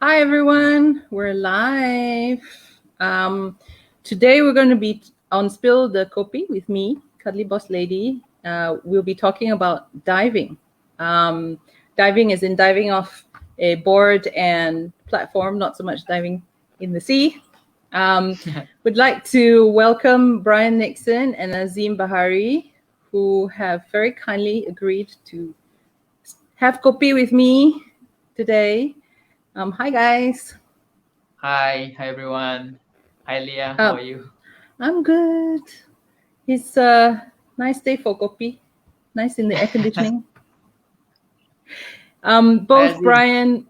Hi everyone, we're live. Today we're going to be on Spill the Kopi with me, CuddlyBossLady. We'll be talking about diving. Diving is in diving off a board and platform, not so much diving in the sea. Would like to welcome Bryan Nickson and Azheem Bahari, who have very kindly agreed to have Kopi with me today. Hi guys. Hi everyone. Hi Leah, how are you? I'm good. It's a nice day for Kopi. Nice in the air conditioning. Both Azheem. Bryan.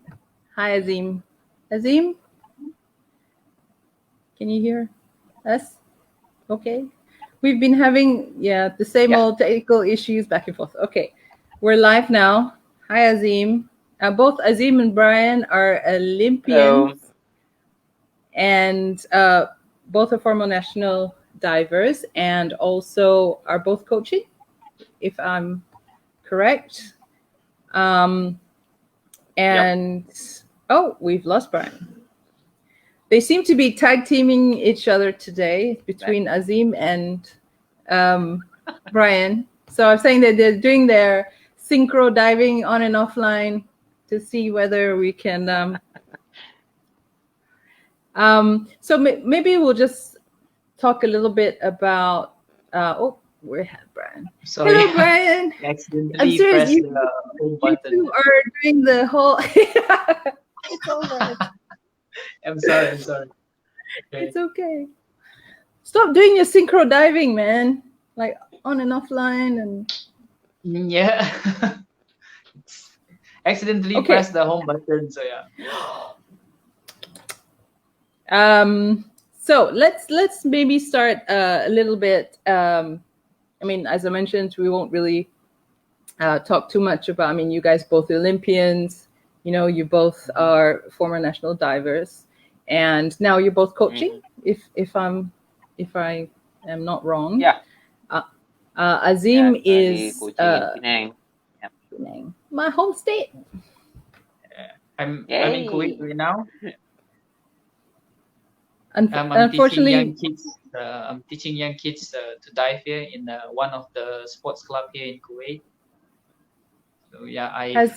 Hi Azheem. Azheem, can you hear us? Okay. We've been having the same old technical issues back and forth. Okay, we're live now. Hi Azheem. Both Azheem and Bryan are Olympians. And both are former national divers and also are both coaching, if I'm correct. Oh, we've lost Bryan. They seem to be tag teaming each other today between Azheem and Bryan. So I'm saying that they're doing their synchro diving on and offline to see whether we can. So maybe we'll just talk a little bit about. Where have Bryan? Sorry. Hello, Bryan. I'm serious. You two are doing the whole. It's all right. I'm sorry. Okay. It's okay. Stop doing your synchro diving, man. Like on and offline and. Yeah. Accidentally pressed the home button, so yeah. So let's maybe start a little bit. I mean, as I mentioned, we won't really talk too much about. I mean, you guys both Olympians. You know, you both are former national divers, and now you're both coaching. If I am not wrong. Yeah. Azheem is Penang. Yep. Penang, my home state. I'm in Kuwait right now. Unfortunately, I'm teaching young kids to dive here in one of the sports club here in Kuwait. So yeah, has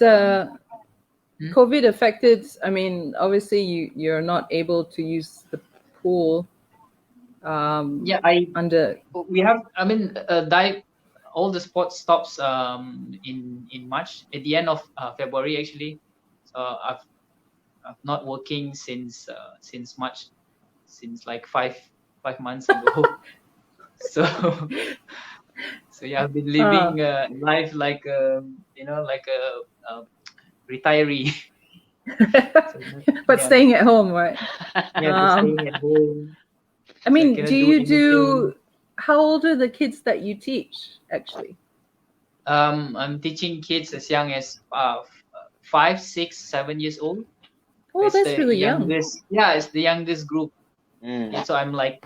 COVID affected? I mean, obviously you're not able to use the pool. We have. I mean, dive. All the sports stops in March, at the end of February actually. So I've not working since March, since like five months ago. so yeah, I've been living life like like a retiree. But staying at home, right? Staying at home. I mean, how old are the kids that you teach actually? I'm teaching kids as young as 5, 6, 7 years old. Oh, that's really young. Yeah, it's the youngest group. Yeah, so I'm like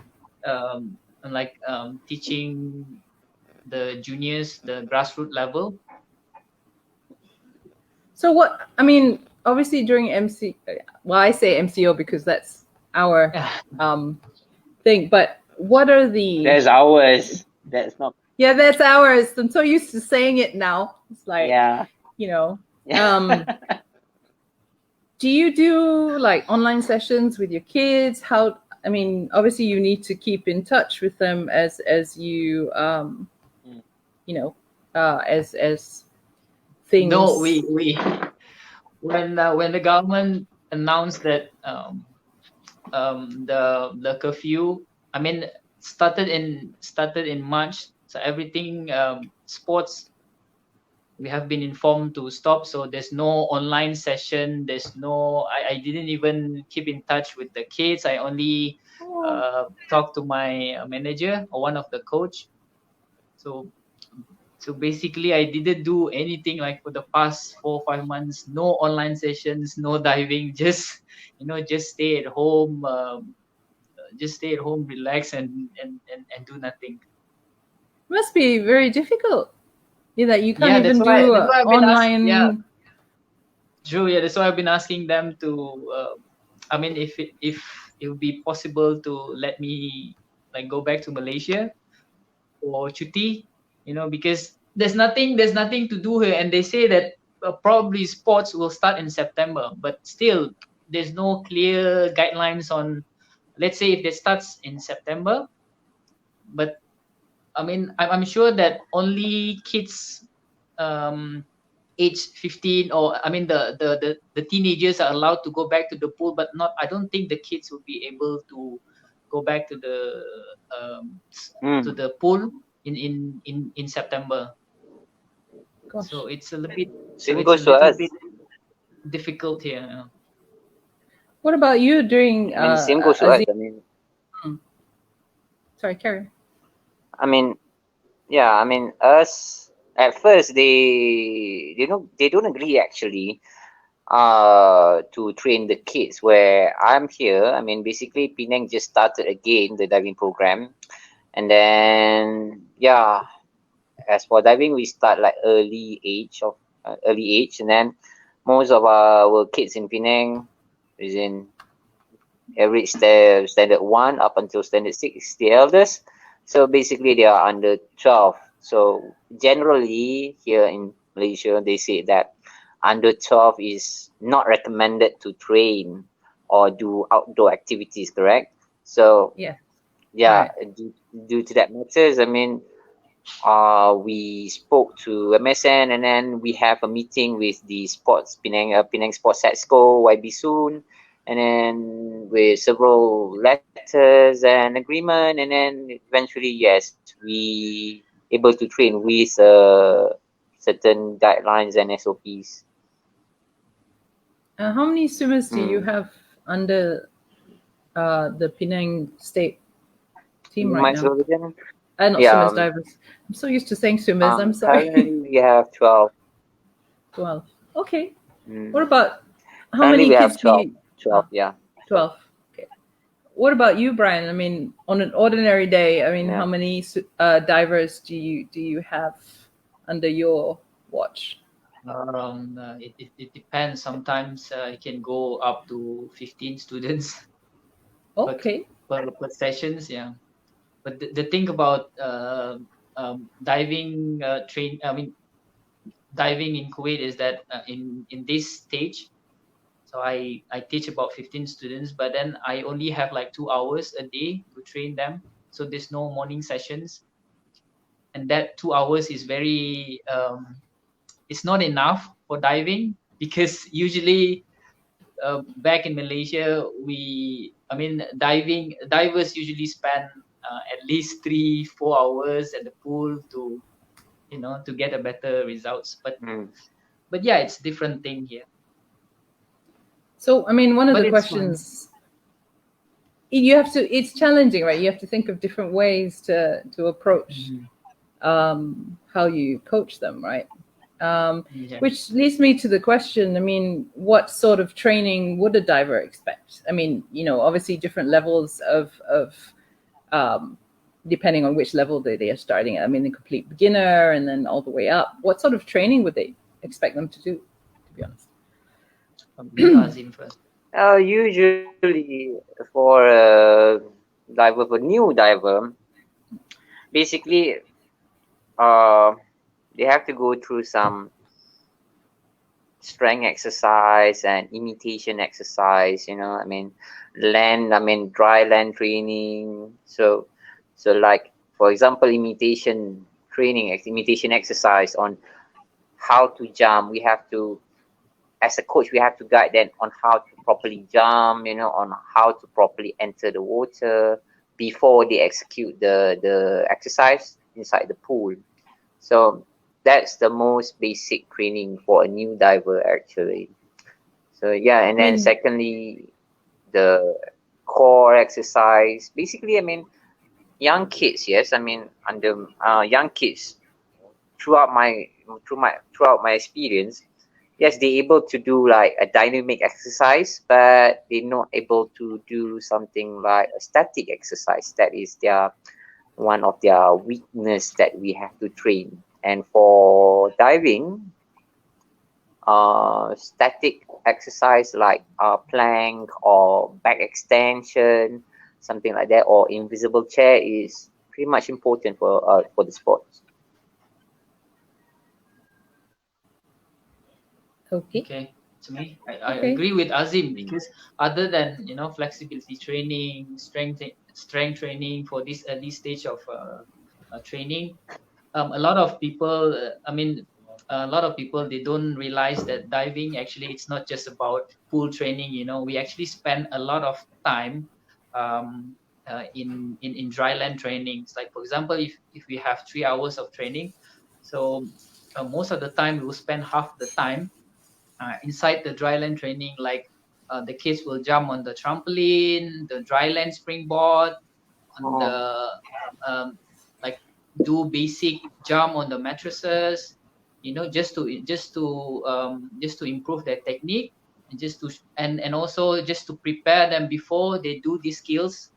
teaching the juniors, the grassroots level. So what, I mean, obviously during I say MCO because that's our thing, but what are the... That's ours. That's not... Yeah, that's ours. I'm so used to saying it now. It's like, you know, do you do like online sessions with your kids? How, I mean, obviously you need to keep in touch with them as you, you know, as things. No, we when the government announced that the curfew, I mean, started in March, so everything sports, we have been informed to stop. So there's no online session. There's no. I didn't even keep in touch with the kids. I only talked to my manager or one of the coach. So basically, I didn't do anything like for the past 4 or 5 months. No online sessions, no diving. Just stay at home. Just stay at home, relax, and do nothing. Must be very difficult. Yeah, that you can't even do online. True, yeah. That's why I've been asking them to. I mean, if it would be possible to let me like go back to Malaysia or cuti, because there's nothing to do here, and they say that probably sports will start in September, but still there's no clear guidelines on. Let's say if it starts in September, but I mean, I'm sure that only kids age 15, or I mean the teenagers are allowed to go back to the pool, but not, I don't think the kids will be able to go back to the pool in September. Gosh. So it's a little bit Same goes to us. bit difficult here. What about you during I mean, same goes to us. Azheem? I mean, Sorry, carry on. I mean, yeah. I mean, us at first they don't agree actually to train the kids. Where I'm here, I mean, basically Penang just started again the diving program, and then yeah, as for diving we start like early age, and then most of our kids in Penang is in average standard 1 up until standard 6, the eldest. So basically they are under 12. So generally here in Malaysia they say that under 12 is not recommended to train or do outdoor activities, correct? So Yeah. yeah, due to that matters, I mean, we spoke to MSN, and then we have a meeting with the Penang Sports Exco YB soon, and then with several letters and agreement, and then eventually yes, we able to train with certain guidelines and SOPs. How many swimmers do you have under the Penang State team right now? Not swimmers, divers. I'm so used to saying swimmers. I'm sorry. Currently we have 12. 12. Okay. What about how Currently many we kids have 12. do you? 12, yeah. 12. Okay. What about you, Bryan? I mean, on an ordinary day, I mean, Yeah. how many divers do you have under your watch? It depends. Sometimes it can go up to 15 students Okay. per sessions. Yeah. But the thing about diving diving in Kuwait is that in this stage, so I teach about 15 students, but then I only have like 2 hours a day to train them. So there's no morning sessions, and that 2 hours is very it's not enough for diving, because usually back in Malaysia divers usually spend at least 3-4 hours at the pool to to get a better results, but yeah, it's different thing here. So I mean, one of But the it's questions you have to, it's challenging, right? You have to think of different ways to approach how you coach them, right? Yeah. Which leads me to the question, I mean, what sort of training would a diver expect? I mean, obviously different levels of depending on which level they are starting at. I mean, the complete beginner and then all the way up. What sort of training would they expect them to do, to be honest? Azheem first. Usually for a diver, for new diver, basically they have to go through some strength exercise and imitation exercise, I mean, dry land training. So like, for example, imitation exercise on how to jump. We have to, as a coach, we have to guide them on how to properly jump, on how to properly enter the water before they execute the exercise inside the pool. So that's the most basic training for a new diver, actually. So yeah, and then secondly, the core exercise. Basically, I mean, young kids, yes. I mean, under young kids, throughout my experience, yes, they're able to do like a dynamic exercise, but they're not able to do something like a static exercise. That is one of their weakness that we have to train. And for diving, static exercise like plank or back extension, something like that, or invisible chair is pretty much important for the sports. Okay. Okay. To me, I Okay. agree with Azim, because other than flexibility training, strength training for this early stage of training, a lot of people, a lot of people, they don't realize that diving, actually, it's not just about pool training. We actually spend a lot of time in dry land trainings. Like, for example, if we have 3 hours of training, so most of the time we will spend half the time inside the dry land training. Like, the kids will jump on the trampoline, the dry land springboard, on the like, do basic jump on the mattresses, just to improve their technique, and also just to prepare them before they do these skills.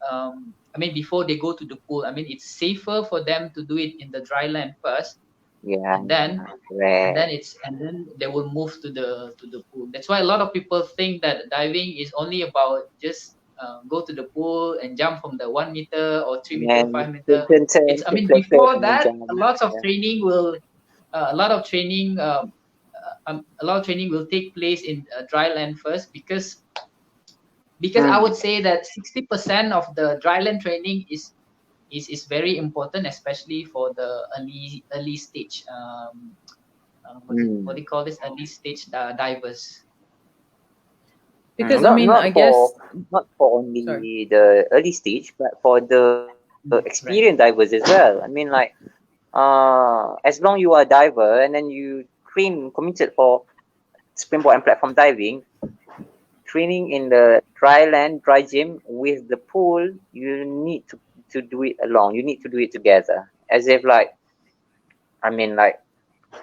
Before they go to the pool. It's safer for them to do it in the dry land first, Yeah, and then correct. and then they will move to the pool. That's why a lot of people think that diving is only about just go to the pool and jump from the 1 meter or 3 meter, And 5 meter. It's, flip, before and then that, jump. a lot of Yeah. training will a lot of training will take place in dry land first, because I would say that 60% of the dry land training is very important, especially for the early stage. What do you call this? Early stage divers. Because Not I guess not for only sorry. the early stage, but for the Right. experienced divers as well. Like, as long you are a diver and then you committed for springboard and platform diving, training in the dry gym with the pool, you need to do it along. You need to do it together. As if like, like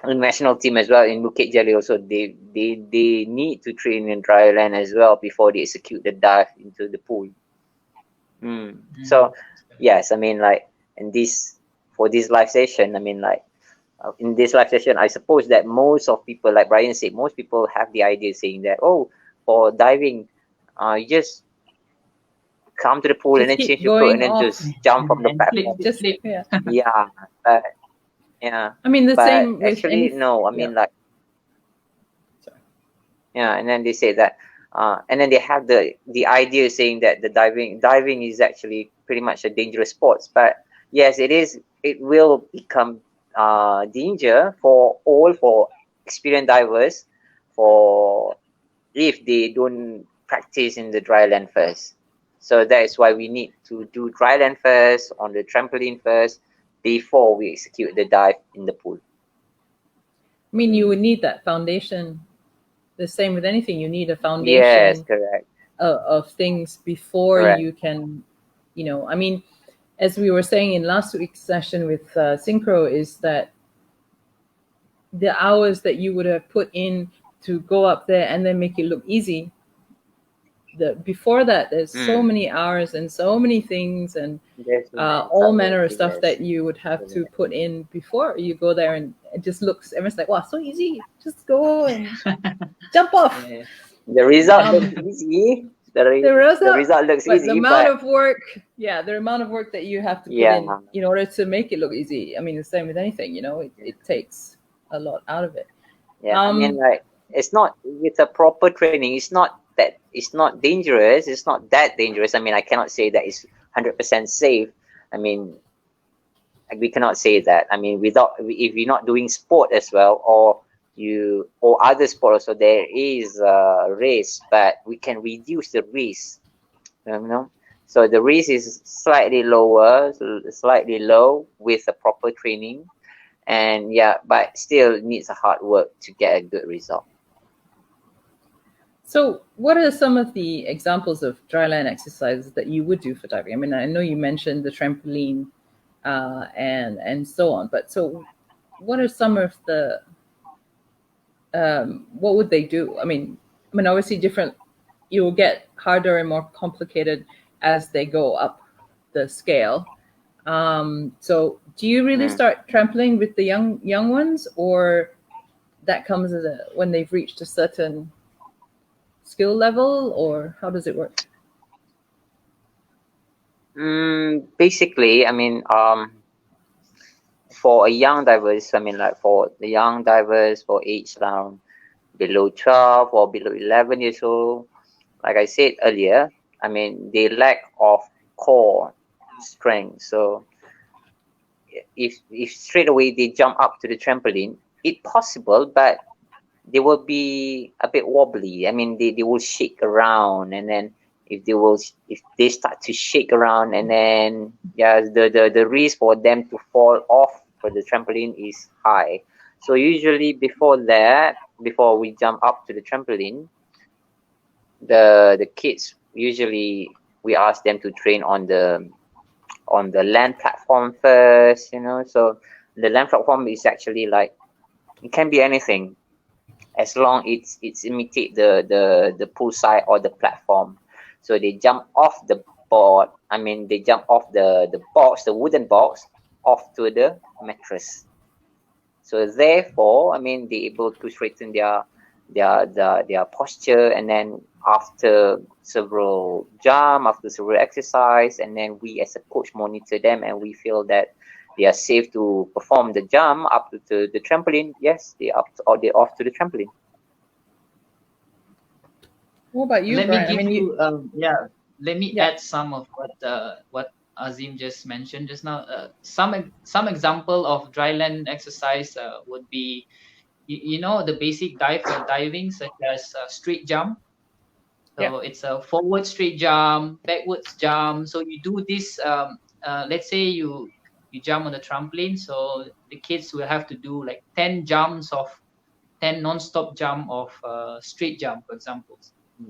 the national team as well in Bukit Jalil also, they need to train in dry land as well before they execute the dive into the pool. So yes, like in this for this live session, in this live session, I suppose that most of people, like Bryan said, most people have the idea saying that, oh, for diving, you just come to the pool and Just then keep change your clothes going and then off. just jump from the And platform. Just flip. yeah. Yeah, but yeah, The but same with actually no. yeah. Like, yeah, and then they say that, and then they have the idea saying that the diving is actually pretty much a dangerous sport. But yes, it is. It will become danger for experienced divers, for if they don't practice in the dry land first. So that is why we need to do dry land first, on the trampoline first, before we execute the dive in the pool. You would need that foundation. The same with anything. You need a foundation. Yes, correct. Of things before Correct. you can, as we were saying in last week's session with Syncro, is that the hours that you would have put in to go up there and then make it look easy, before that there's so many hours and so many things and all manner of stuff that you would have to put in before you go there, and it just looks, everyone's like, wow, so easy, just go and jump off. Yeah. The result looks easy. The result looks but easy, the amount of work, the amount of work that you have to put in order to make it look easy. The same with anything, it takes a lot out of it. Yeah, like, it's not, with a proper training, it's not dangerous. It's not that dangerous. I cannot say that it's 100% safe. We cannot say that. If you're not doing sport as well, or other sport also, there is a risk, but we can reduce the risk. So the risk is slightly low with a proper training, and but still needs a hard work to get a good result. So what are some of the examples of dryland exercises that you would do for diving? I know you mentioned the trampoline and so on, but so what are some of the what would they do? Obviously different, you will get harder and more complicated as they go up the scale. So do you really start trampoline with the young ones, or that comes as when they've reached a certain skill level, or how does it work? Basically, I mean, for a young divers, I mean, like for the young divers for age around below 12 or below 11 years old, like I said earlier, I mean, they lack of core strength. So if straight away they jump up to the trampoline, it's possible, but they will be a bit wobbly. I mean, they will shake around, and then if they start to shake around, and then the risk for them to fall off for the trampoline is high. So usually before we jump up to the trampoline, the kids, usually we ask them to train on the land platform first, you know. So the land platform is actually like, it can be anything as long it's imitate the poolside or the platform. So they jump off the board, I mean they jump off the box, the wooden box, off to the mattress. So therefore, I mean, they're able to straighten their posture, and then after several exercise, and then we as a coach monitor them, and we feel that they are safe to perform the jump up to the trampoline. Yes, they're off to the trampoline. What about you, Bryan? Let me add some of what Azheem just mentioned just now. Some example of dry land exercise would be, you know, the basic dive for diving, such as straight jump. So it's a forward straight jump, backwards jump. So you do this. Let's say you jump on the trampoline. So the kids will have to do like 10 non-stop jump of straight jump, for example.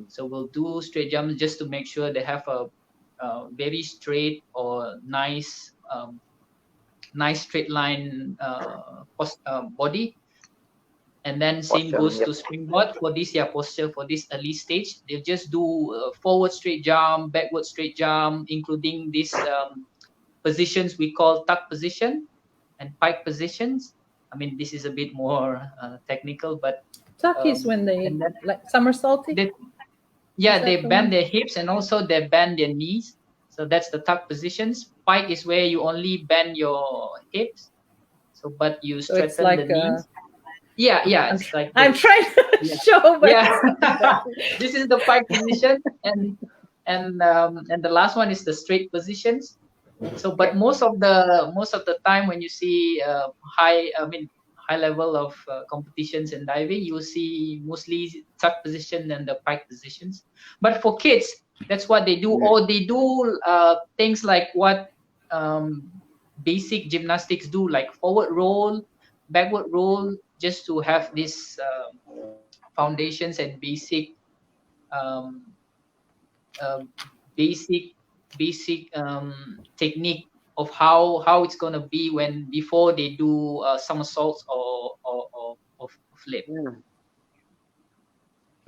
So we'll do straight jumps just to make sure they have a very straight or nice straight line body. And then same goes to springboard for this posture for this early stage. They just do forward straight jump, backward straight jump, including these positions we call tuck position and pike positions. I mean, this is a bit more technical, but tuck is when they like somersaulting. They bend their hips and also they bend their knees. So that's the tuck positions. Pike is where you only bend your hips, so but you straighten the knees. It's like I'm trying to show. But this is the pike position, and the last one is the straight positions. So, but most of the time when you see high level of competitions in diving, you will see mostly tuck position and the pike positions. But for kids, that's what they do, or they do things like what basic gymnastics do, like forward roll, backward roll, just to have this foundations and basic technique of how it's gonna be before they do somersaults or flip.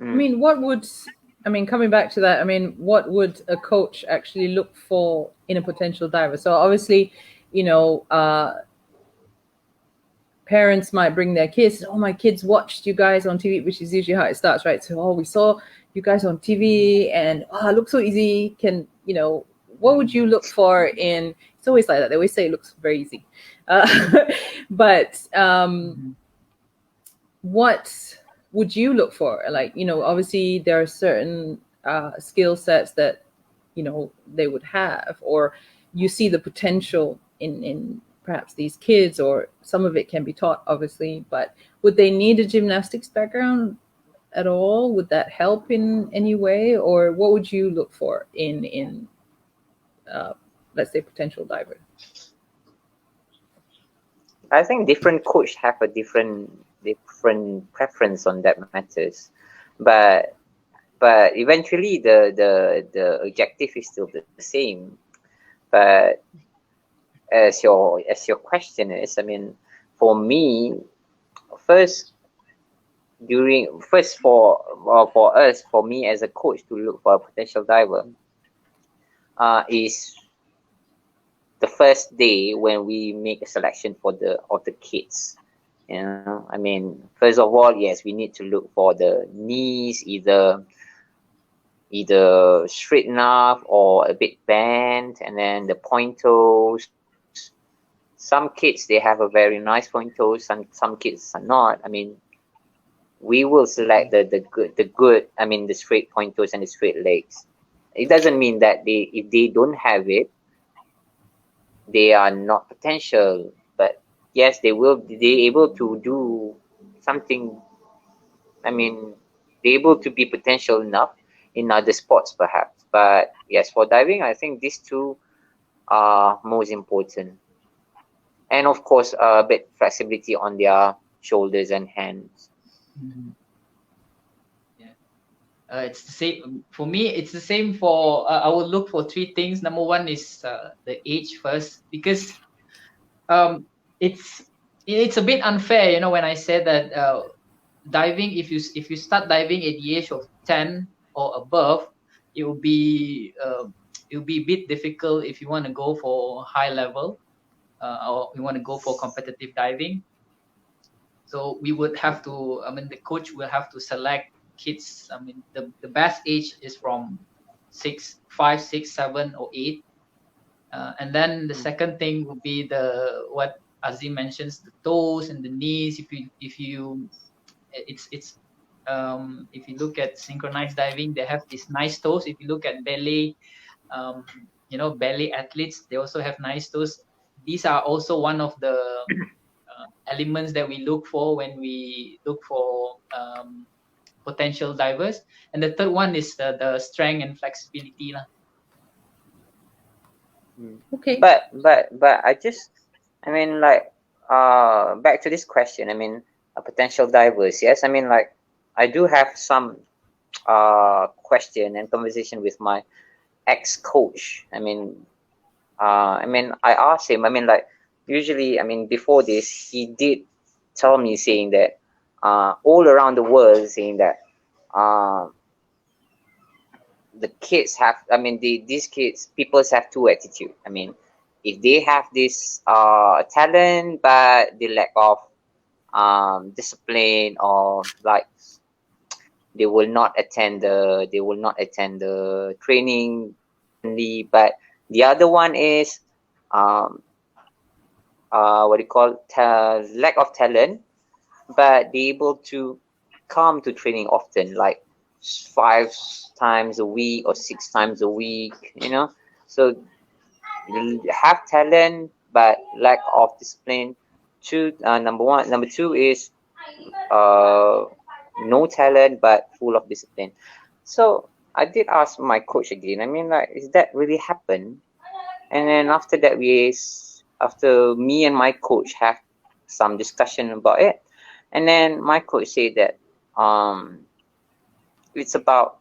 I mean, coming back to that, I mean, what would a coach actually look for in a potential diver? So obviously, you know, parents might bring their kids. Oh, my kids watched you guys on TV, which is usually how it starts, right? So, we saw you guys on TV, and it looks so easy. What would you look for in? It's always like that. They always say it looks very easy, but what would you look for? Like, obviously there are certain skill sets that they would have, or you see the potential in perhaps these kids, or some of it can be taught, obviously, but would they need a gymnastics background at all? Would that help in any way? Or what would you look for in let's say potential diver? I think different coach have a different preference on that matters, but eventually the objective is still the same. But as your question is, I mean, for me, for me as a coach to look for a potential diver is the first day when we make a selection of the kids. You know, I mean, first of all, yes, we need to look for the knees, either straight enough or a bit bent, and then the point toes. Some kids, they have a very nice point toes, some kids are not. I mean, we will select the good, I mean, the straight point toes and the straight legs. It doesn't mean that if they don't have it, they are not potential, but yes, they able to do something. I mean, they're able to be potential enough in other sports perhaps, but yes, for diving, I think these two are most important. And of course, a bit flexibility on their shoulders and hands. Yeah, it's the same for me. It's the same for. I will look for three things. Number one is the age first, because it's a bit unfair, you know, when I said that diving, if you start diving at the age of 10 or above, it will be a bit difficult if you want to go for high level, or you want to go for competitive diving. So we would have to, I mean, the coach will have to select kids. I mean, the best age is from 5, 6, 7, or 8. And then the second thing would be what Azheem mentions, the toes and the knees. If you look at synchronized diving, they have these nice toes. If you look at ballet, ballet athletes, they also have nice toes. These are also one of the elements that we look for when we look for potential divers. And the third one is the strength and flexibility. Okay. But I mean, like, back to this question. I mean, potential divers. Yes, I mean, like, I do have some question and conversation with my ex-coach. I mean, I asked him. I mean, like, usually, I mean, before this, he did tell me, saying that all around the world, saying that the kids have, I mean, these kids, people have two attitude. I mean, if they have this talent but the lack of discipline, or like they will not attend the training. But the other one is what do you call, lack of talent, but be able to come to training often, like 5 times a week or 6 times a week, you know. So have talent but lack of discipline. Number one. Number two is no talent but full of discipline. So I did ask my coach again. I mean, like, is that really happen? And then after that, after me and my coach have some discussion about it, and then my coach said that it's about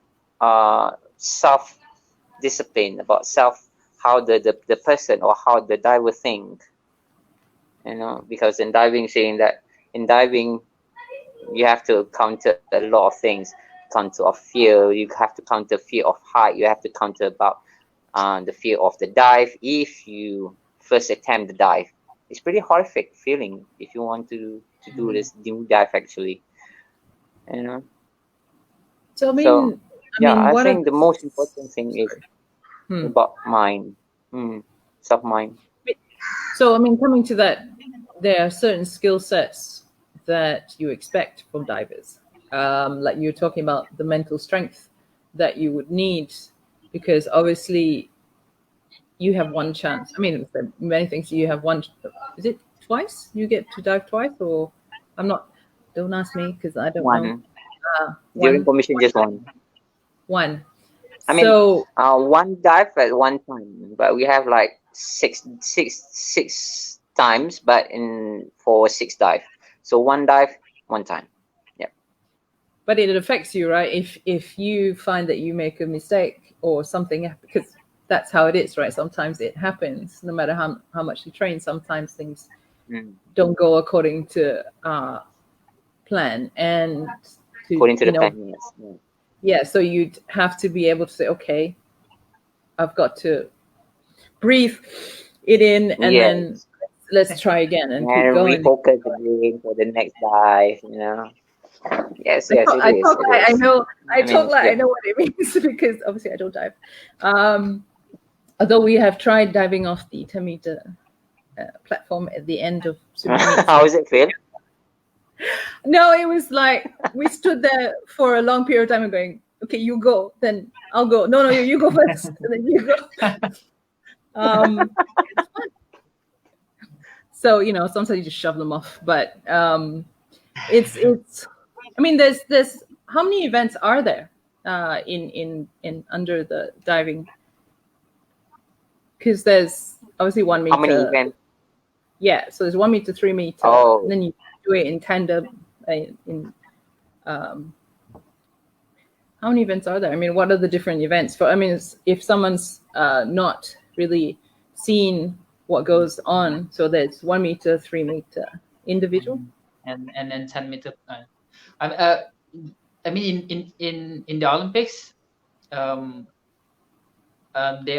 self discipline, about how the person or how the diver think, you know, because in diving, saying that in diving you have to counter a lot of things, counter of fear, you have to counter fear of height, you have to counter about the fear of the dive. If you first attempt the dive, it's pretty horrific feeling if you want to do this new dive, actually, you know. So I think the most important thing is about mind, self-mind. So, I mean, coming to that, there are certain skill sets that you expect from divers. Like you're talking about the mental strength that you would need, because obviously you have one chance. I mean, many things you have one. Is it twice? You get to dive twice, or I'm not. Don't ask me because I don't know. During commission, just one. One. I mean, so one dive at one time, but we have like six times, but for 6 dive. So one dive, one time. Yeah. But it affects you, right? If you find that you make a mistake or something, because that's how it is, right? Sometimes it happens, no matter how much you train. Sometimes things don't go according to plan, and according to the plan, yes. Yeah, so you'd have to be able to say, okay, I've got to breathe it in, and then let's try again and keep And going. refocus again for the next dive, you know. Yes, I talk, it I is. talk It like I is. know. I I mean, talk like yeah. I know what it means because obviously I don't dive. Although we have tried diving off the 10-meter platform at the end of Super Meets. How does it feel? No, it was like we stood there for a long period of time and going, okay, you go, then I'll go. No, you go first, and then you go. It's fun. So sometimes you just shove them off, but it's. I mean, there's how many events are there in under the diving? Because there's obviously 1 meter. How many events? Yeah, so there's 1 meter, 3 meter, Oh. and then you do it in tandem. How many events are there? I mean, what are the different events? If someone's not really seen what goes on, so there's 1 meter, 3 meter individual, and then 10-meter. I mean, in the Olympics, there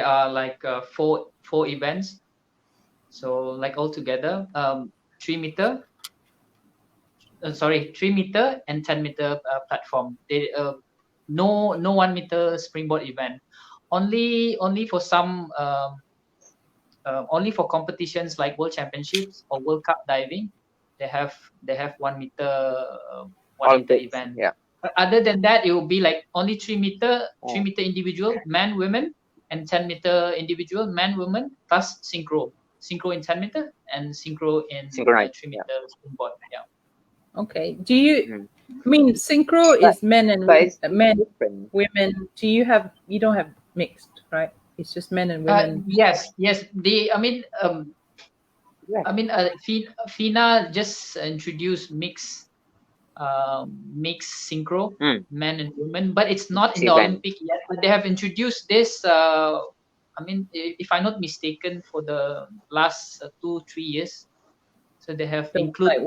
are like four events. So like altogether, 3 meter. 3 meter and 10-meter platform. They no 1 meter springboard event. Only for some only for competitions like World Championships or World Cup diving, they have 1 meter 1 meter event. Yeah. Other than that, it will be like only 3 meter individual, man, women, and 10-meter individual, man, women, plus synchro in 10-meter and synchro in 3-meter springboard. Yeah. Okay. Do you? I mean, synchro is men and men, women. You don't have mixed, right? It's just men and women. Yes. FINA just introduced mixed synchro, men and women, but it's not in the Olympic yet. But they have introduced this. If I'm not mistaken, for the last 2-3 years, so they have include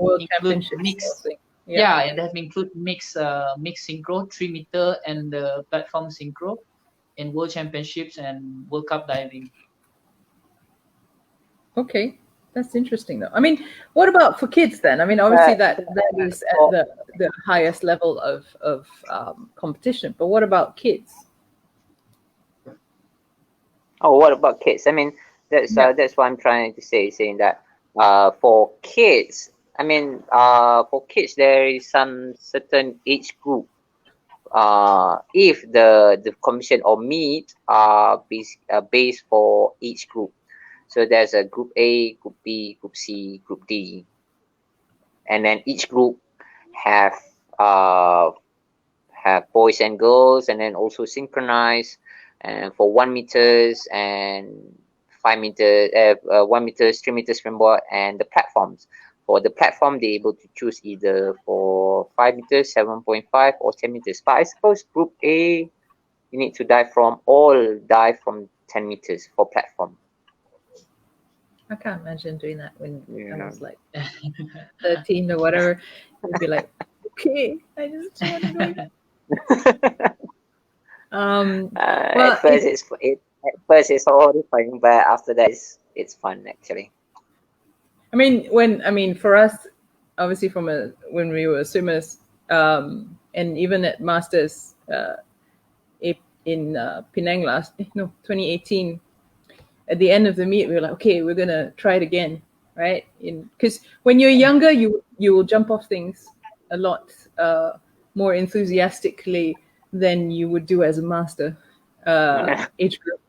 mix. Yeah, they have include mix synchro, 3 meter and the platform synchro in World Championships and World Cup diving. Okay, that's interesting though. I mean, what about for kids then? I mean, obviously that is at the highest level of competition, but what about kids? Oh, what about kids? I mean, that's what I'm trying to say, saying that for kids, there is some certain age group. If the competition or meet are based for each group. So there's a group A, group B, group C, group D, and then each group have boys and girls, and then also synchronized, and for 1 meters and 5 meters, 1 meters, 3 meters springboard, and the platforms. For the platform, they're able to choose either for 5 meters, 7.5, or 10 meters. But I suppose group A, you need to dive from 10 meters for platform. I can't imagine doing that when I was like 13 or whatever. I'd be like, okay, I just want to go. At first it's horrifying, but after that it's fun actually. I mean, for us, obviously when we were swimmers, and even at Masters in Penang 2018, at the end of the meet, we were like, okay, we're gonna try it again, right? Because when you're younger, you will jump off things a lot more enthusiastically than you would do as a master age group.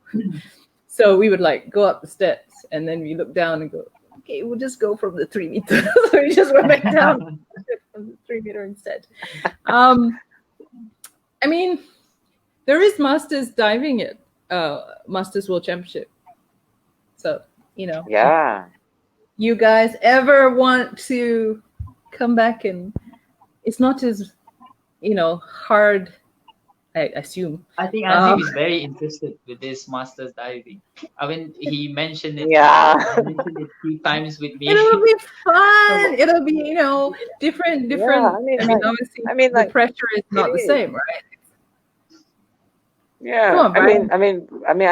So we would like go up the steps, and then we look down and go, okay, we'll just go from the 3 meter. So we just went back down from the 3 meter instead. I mean, there is Masters diving at Masters World Championship. So, yeah. You guys ever want to come back, and it's not as, hard, I assume. I think Azheem is very interested with this Masters diving. I mean, he mentioned it. Yeah. He mentioned it 3 times with me. It'll be fun. It'll be, different. Yeah, obviously, the pressure is not the same, right? Yeah, on, I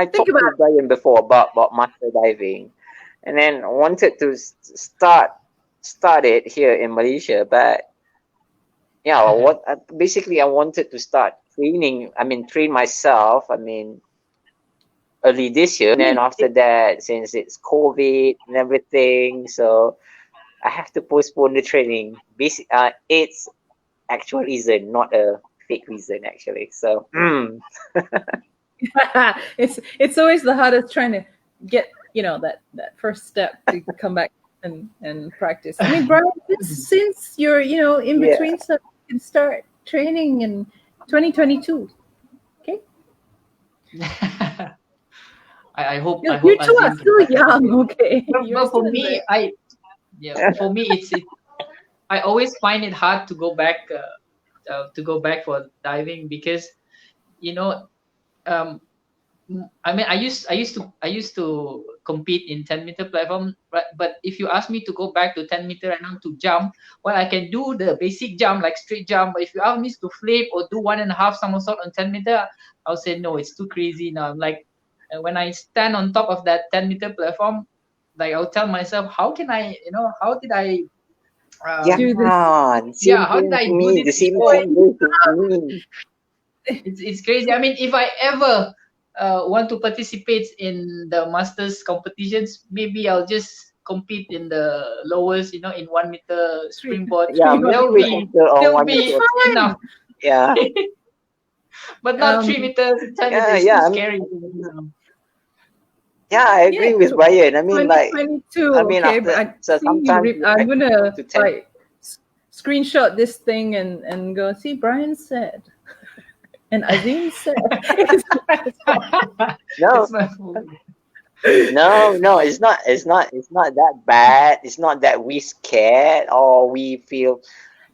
talked to Bryan before about master diving, and then I wanted to start it here in Malaysia, but yeah, basically I wanted to start training. I mean, train myself. I mean, early this year, and then after that, since it's COVID and everything, so I have to postpone the training. It's actual reason, not a fake reason, actually. So, it's always the hardest trying to get that first step to come back and practice. I mean, Bryan, since you're in between stuff, you can start training in 2022. Okay. I hope. You I hope two are still young, okay? But for me, for me, I always find it hard to go back for diving because, I mean, I used to compete in 10-meter platform, but if you ask me to go back to 10-meter right now to jump, well, I can do the basic jump like straight jump. But if you ask me to flip or do 1.5 somersault on 10-meter, I'll say no, it's too crazy now. I'm like, when I stand on top of that 10-meter platform, like I'll tell myself, how did I do this? How did I do this? It's crazy. I mean, if I ever want to participate in the masters competitions, maybe I'll just compete in the lowest, in 1 meter springboard. Yeah, they'll be enough. Yeah. But not 3 meters. 10 meters. It's too scary. Yeah, I agree with Bryan. I mean, like, 2022. I mean, okay, after, so sometimes I'm gonna like screenshot this thing and go see. Bryan said, and Azheem said. No, it's not that bad. It's not that we scared or we feel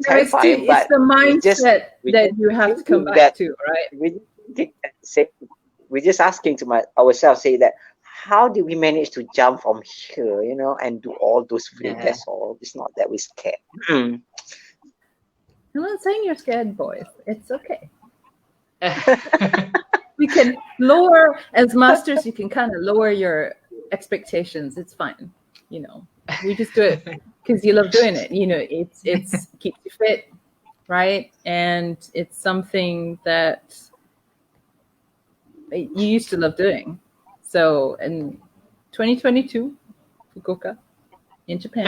terrified. It's the mindset that you have to come back to, right? We're just asking ourselves, say that, how did we manage to jump from here, and do all those flips? That's all. It's not that we're scared. I'm not saying you're scared, boys. It's okay. We can lower, as masters, you can kind of lower your expectations. It's fine. We just do it because you love doing it. It's keeps you fit, right? And it's something that you used to love doing. So in 2022, Fukuoka, in Japan.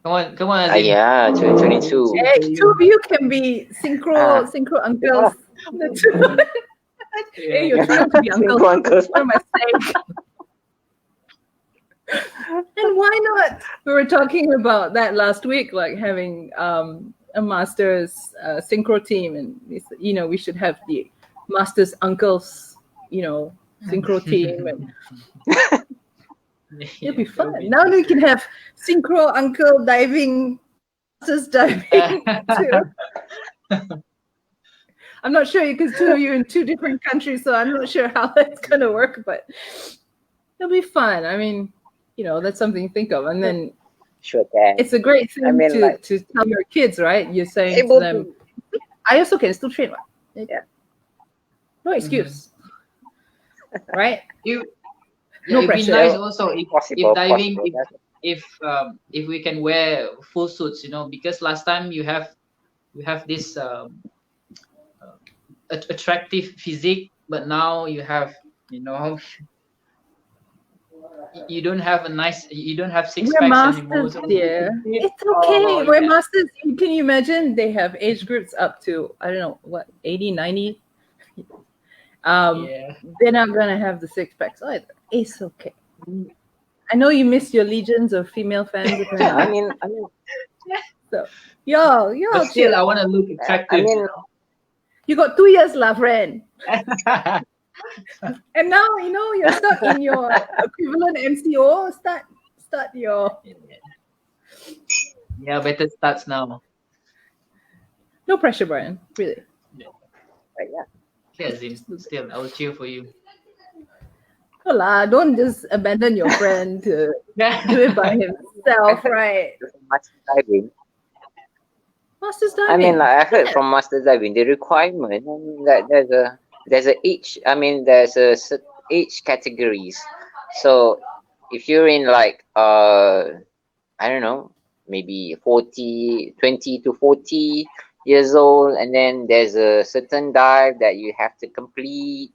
Come on. Yeah, 2022. Hey, 2 of you can be synchro uncles. Hey, you're trying to be uncles. What am I saying? And why not? We were talking about that last week, like having a masters synchro team, and we should have the masters uncles, synchro team, and it'll be fun. Now we can have synchro uncle diving, masters diving too. I'm not sure because 2 of you in 2 different countries, so I'm not sure how that's gonna work, but it'll be fun. I mean, that's something to think of, and then sure can. It's a great thing to tell your kids, right? You're saying to them, I also can still train. Yeah. No excuse. Right? No pressure. It'd be nice also if diving, possible. if we can wear full suits, because last time you have this attractive physique, but now you have, you don't have six packs anymore. Yeah. It's okay. We're masters. Can you imagine? They have age groups up to, I don't know, what, 80, 90? They're not gonna have the 6 packs either. It's okay. I know you miss your legions of female fans. I mean, so y'all. But still, I want to look attractive. You got 2 years left, friend. And now you're stuck in your equivalent MCO. Start your. Yeah, better starts now. No pressure, Bryan. Really. Yeah, Azheem, still, I will cheer for you. Hola, don't just abandon your friend to do it by himself, right? Masters diving. I mean, like I heard from masters diving, the requirement that there's a age. I mean, there's a age categories. So if you're in like I don't know, maybe 20 to 40 years old, and then there's a certain dive that you have to complete,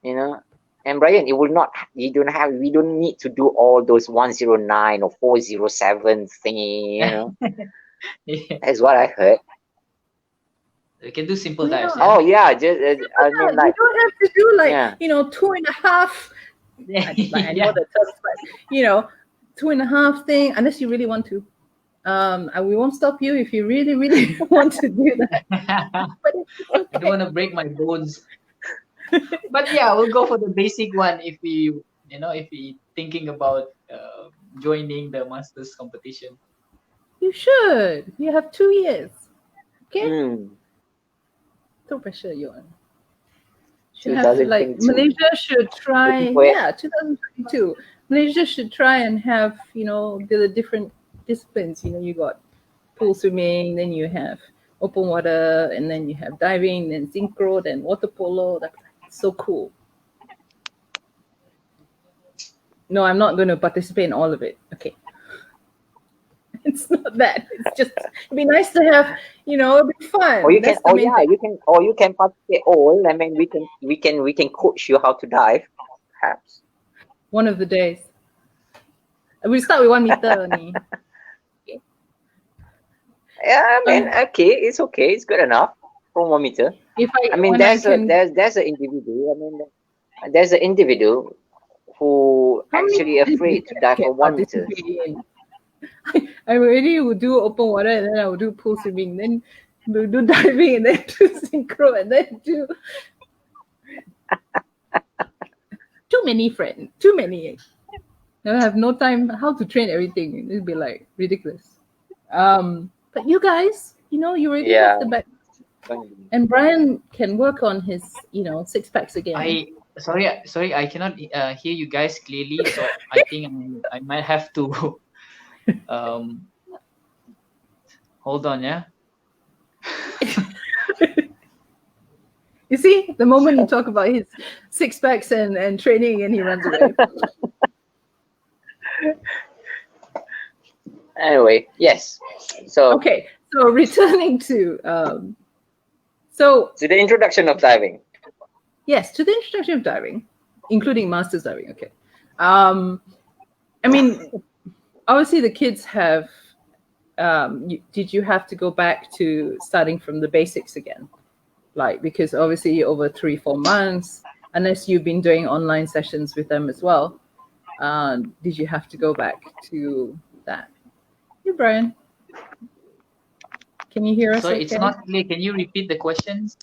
you know. And Bryan, it will not, we don't need to do all those 109 or 407 thingy, you know. Yeah. That's what I heard. You can do simple Yeah. dives. Oh yeah, just I mean, You like, don't have to do like yeah. 2.5. I know Yeah. the terms, but 2.5 thing, unless you really want to. And we won't stop you if you really, really want to do that. But it's I okay. don't want to break my bones. But yeah, we'll go for the basic one if we thinking about joining the masters competition. You should. You have 2 years. Okay? Mm. Don't pressure you on. Should have like 2022. Malaysia should try. Looking for it. Yeah, 2022. Malaysia should try and have the different disciplines. You got pool swimming, then you have open water, and then you have diving, then synchro, then water polo. That's so cool. No, I'm not going to participate in all of it. Okay. It's not that. It's just it'd be nice to have, it'd be fun. Or you can, That's the main thing. you can participate all. I mean, we can coach you how to dive, perhaps. One of the days. We'll start with 1 meter only. Okay. Yeah, I mean, okay, it's okay, it's good enough from 1 meter. I mean, there's an individual. I mean, there's an individual who actually afraid to dive for 1 meter. I already would do open water, and then I would do pool swimming, then we'll do diving, and then do synchro, and then do too many friends, too many. I have no time how to train everything. It'd be like ridiculous. But you guys, you already have the back. And Bryan can work on his, 6-packs again. Sorry, I cannot hear you guys clearly, so I think I might have to hold on, yeah. You see, the moment you talk about his 6-packs and training, and he runs away. Anyway, yes. So okay, so returning to to the introduction of diving. Yes, to the introduction of diving, including masters diving. Okay. I mean, obviously the kids have. Did you have to go back to starting from the basics again? Like, because obviously over 3-4 months, unless you've been doing online sessions with them as well, did you have to go back to that? Hey, Bryan. Can you hear us? Sorry, okay? It's not clear. Can you repeat the questions?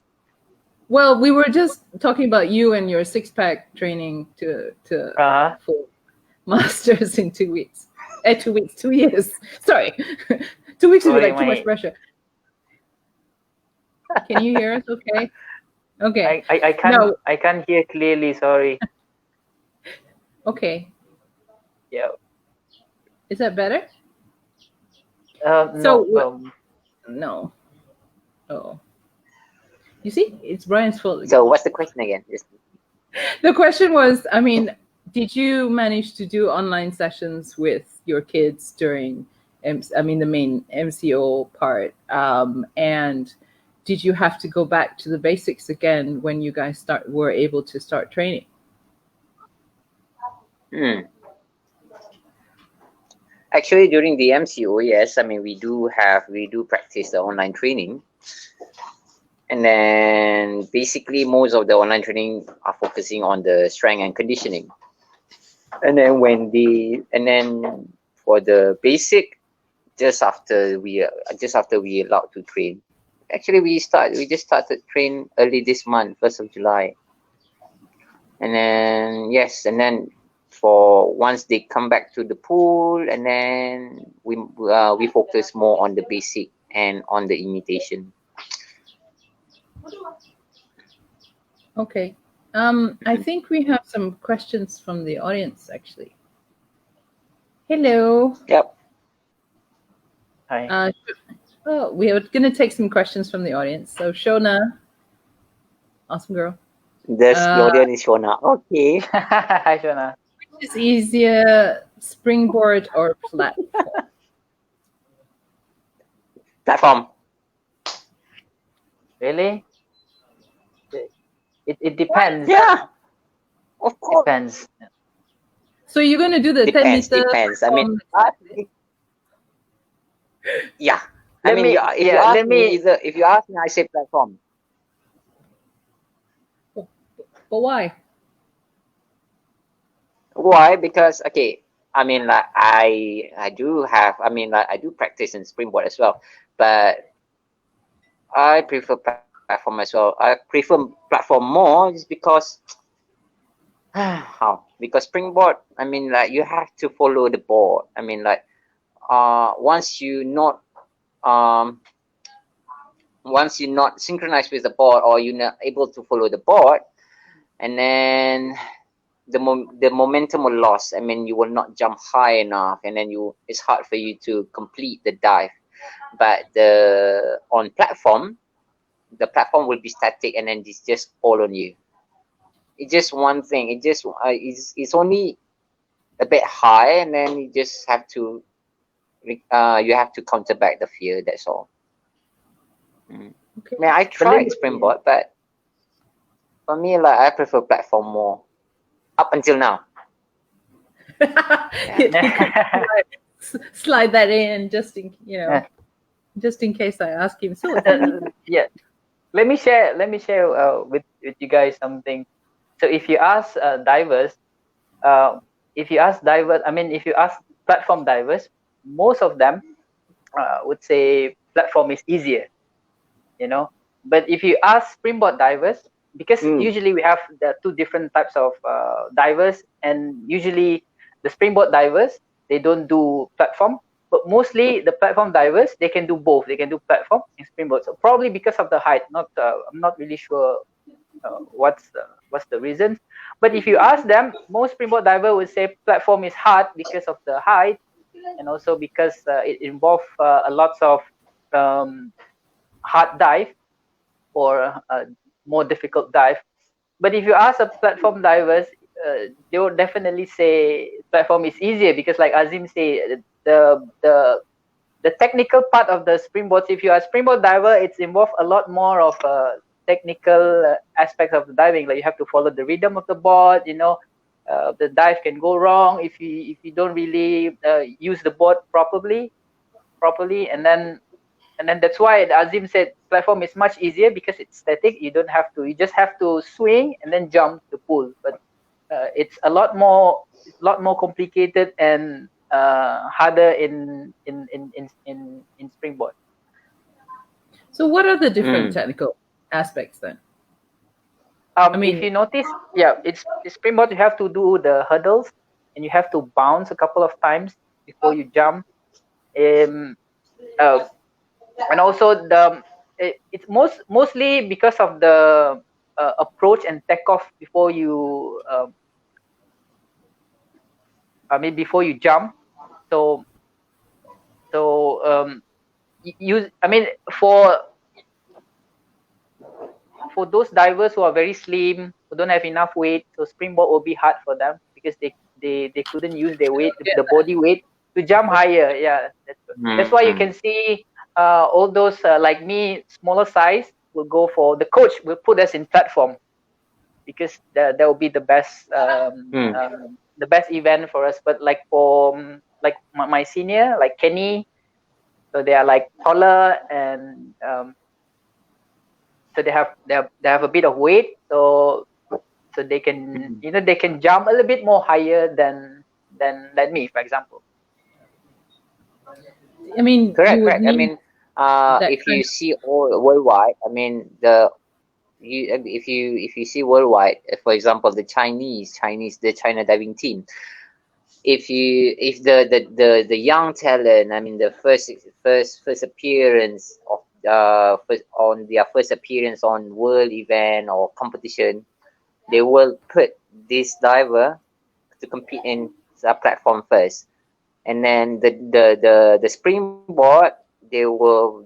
Well, we were just talking about you and your 6-pack training for masters in 2 weeks. 2 weeks, 2 years. Sorry. 2 weeks would be like too much pressure. Can you hear us? Okay. Okay. I can't. No. I can't hear clearly. Sorry. Okay. Yeah. Is that better? No. No. Oh. You see, it's Bryan's fault again. So what's the question again? The question was, I mean, did you manage to do online sessions with your kids during, the main MCO part? And did you have to go back to the basics again when you guys were able to start training? Actually, during the MCO, yes. I mean, we do practice the online training. And then basically most of the online training are focusing on the strength and conditioning. And then for the basic, just after we allowed to train. Actually, we just started train early this month, 1st of July. And then for once they come back to the pool, and then we focus more on the basic and on the imitation. Okay. I think we have some questions from the audience, actually. Hello. Yep. Hi. We are going to take some questions from the audience. So, Shona, awesome girl. The Florian is Shona. Okay. Hi, Shona. is easier, springboard or platform? Platform. Really? It depends. Yeah, of course. Depends. So you're going to do the 10 meter Depends. I mean, platform? yeah. Let me- if you yeah, ask let me, me- if you ask me, I say platform. But why? Why? Because okay, I mean, like I do have, I mean, like I do practice in springboard as well, but I prefer platform as well. I prefer platform more just because how? Because springboard, I mean, like you have to follow the board. I mean, like once you not synchronized with the board, or you're not able to follow the board, and then the momentum will lost. I mean, you will not jump high enough, and then it's hard for you to complete the dive. But on platform, the platform will be static, and then it's just all on you. It's just one thing. It just it's only a bit high, and then you just have to counter back the fear. That's all. Okay. I mean, I tried springboard, but for me, like I prefer platform more up until now. You could slide that in just in just in case I ask him. So Yeah. Let me share with you guys something. So if you ask divers, if you ask platform divers, most of them would say platform is easier, you know. But if you ask springboard divers, because usually we have the two different types of divers, and usually the springboard divers, they don't do platform, but mostly the platform divers, they can do both. They can do platform and springboard. So probably because of the height. I'm not really sure what's the reason. But if you ask them, most springboard diver would say platform is hard because of the height, and also because it involves a lot of hard dive or a more difficult dive. But if you ask a platform divers, they would definitely say platform is easier because, like Azheem said, the technical part of the springboards. If you are a springboard diver, it's involved a lot more of technical aspects of the diving. Like you have to follow the rhythm of the board. The dive can go wrong if you don't really use the board properly, and then that's why Azheem said platform is much easier because it's static. You just have to swing and then jump the pool. But it's a lot more complicated and harder in springboard. So what are the different technical aspects then? If you notice, it's springboard. You have to do the hurdles, and you have to bounce a couple of times before you jump. And also it's mostly because of the approach and takeoff before you before you jump. So for those divers who are very slim, who don't have enough weight, so springboard will be hard for them because they couldn't use their weight, the body weight, to jump higher. Yeah, that's why you can see all those like me, smaller size, will go for the coach will put us in platform because that will be the best event for us. But like for like my senior, like Kenny, so they are like taller and so they have a bit of weight, so they can they can jump a little bit more higher than me, for example. I mean, correct. I mean, if you see all worldwide, I mean if you see worldwide, for example, the China diving team. If the young talent, I mean, the first appearance of on their first appearance on world event or competition, they will put this diver to compete in the platform first, and then the springboard, they will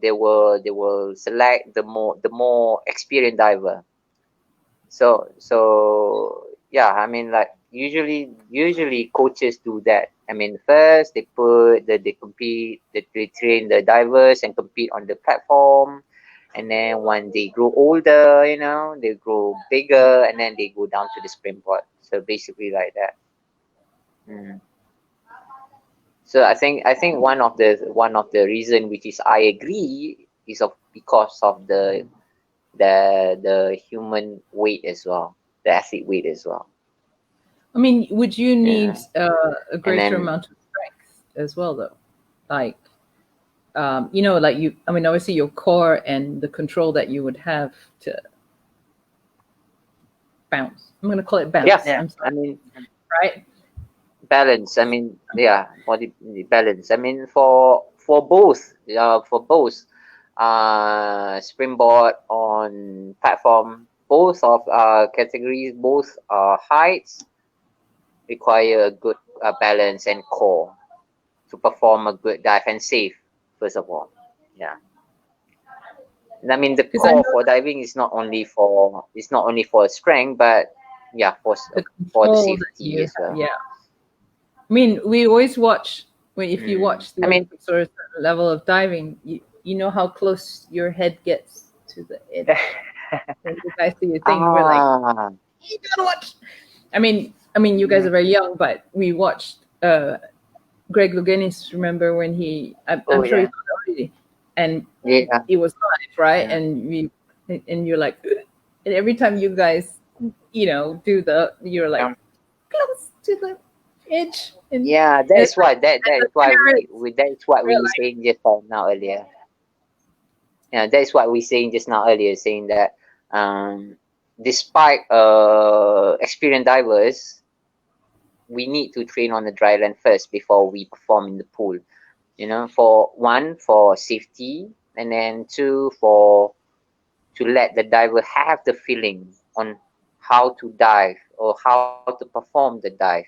select the more experienced diver. So yeah, I mean, like usually coaches do that. I mean, first they compete, they train the divers and compete on the platform, and then when they grow older, they grow bigger, and then they go down to the springboard. So basically like that. Mm. So I think one of the reason, which is I agree, is because of the human weight as well, the athlete weight as well. I mean, would you need Yeah. a greater amount of strength as well, though? Like, like you. I mean, obviously your core and the control that you would have to bounce. I'm going to call it bounce. Yeah. I'm sorry. I mean, right? balance. I mean, yeah, body balance. I mean, for both, springboard on platform, both of categories, both heights require a good balance and core to perform a good dive and safe. First of all, yeah. And I mean, the core for diving is not only for strength, but yeah, for the safety as well. Yeah. I mean, we always watch if you watch the Olympics or a certain level of diving, you know how close your head gets to the edge. When you guys do your thing, we're like, you gotta watch. I mean, you guys are very young, but we watched Greg Louganis. Remember when I'm sure you saw it already, and it was live, right? Yeah. And you're like, and every time you guys, do you're like close to the edge. And yeah, that's why we were saying just now earlier. Yeah, that's what we saying just now earlier, saying that despite experienced divers, we need to train on the dry land first before we perform in the pool. For safety, and then two, to let the diver have the feeling on how to dive or how to perform the dive.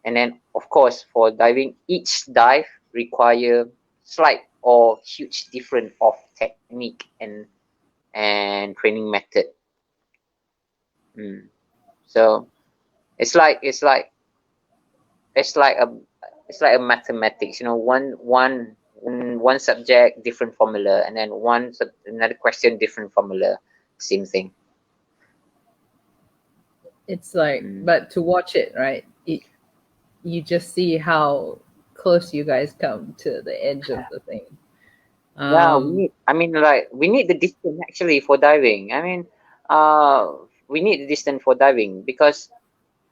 And then of course for diving, each dive require slight or huge difference of technique and training method. So it's like a mathematics. One subject different formula, and then another question different formula, same thing. It's like, but to watch it, right? You just see how close you guys come to the edge of the thing. Yeah, we need the distance actually for diving. I mean, we need the distance for diving, because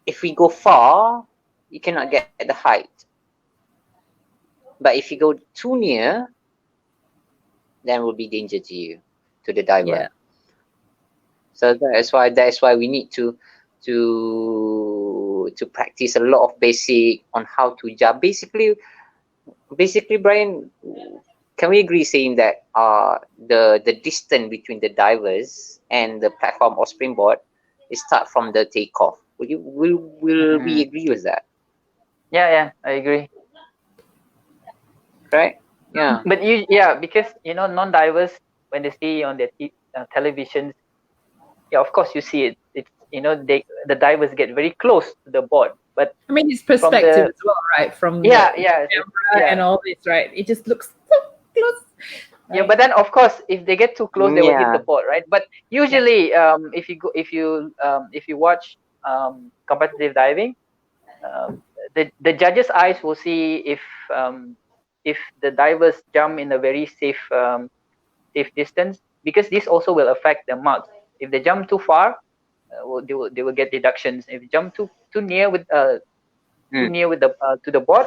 if we go far, you cannot get the height. But if you go too near, then will be danger to you, to the diver. Yeah. So that's why we need to practice a lot of basic on how to jump. Basically, Bryan, can we agree saying that the distance between the divers and the platform or springboard is start from the takeoff? Will we agree with that? Yeah, I agree. Right? Yeah. But because non-divers, when they see on their televisions, of course you see it. It's the divers get very close to the board. But I mean, it's perspective as well, right? From the camera and all this, right? It just looks so close. Right? Yeah, but then of course, if they get too close, they will hit the board, right? But usually, if you watch competitive diving, the judges' eyes will see if the divers jump in a very safe distance, because this also will affect the marks. If they jump too far, they will get deductions. If you jump too near with to the board,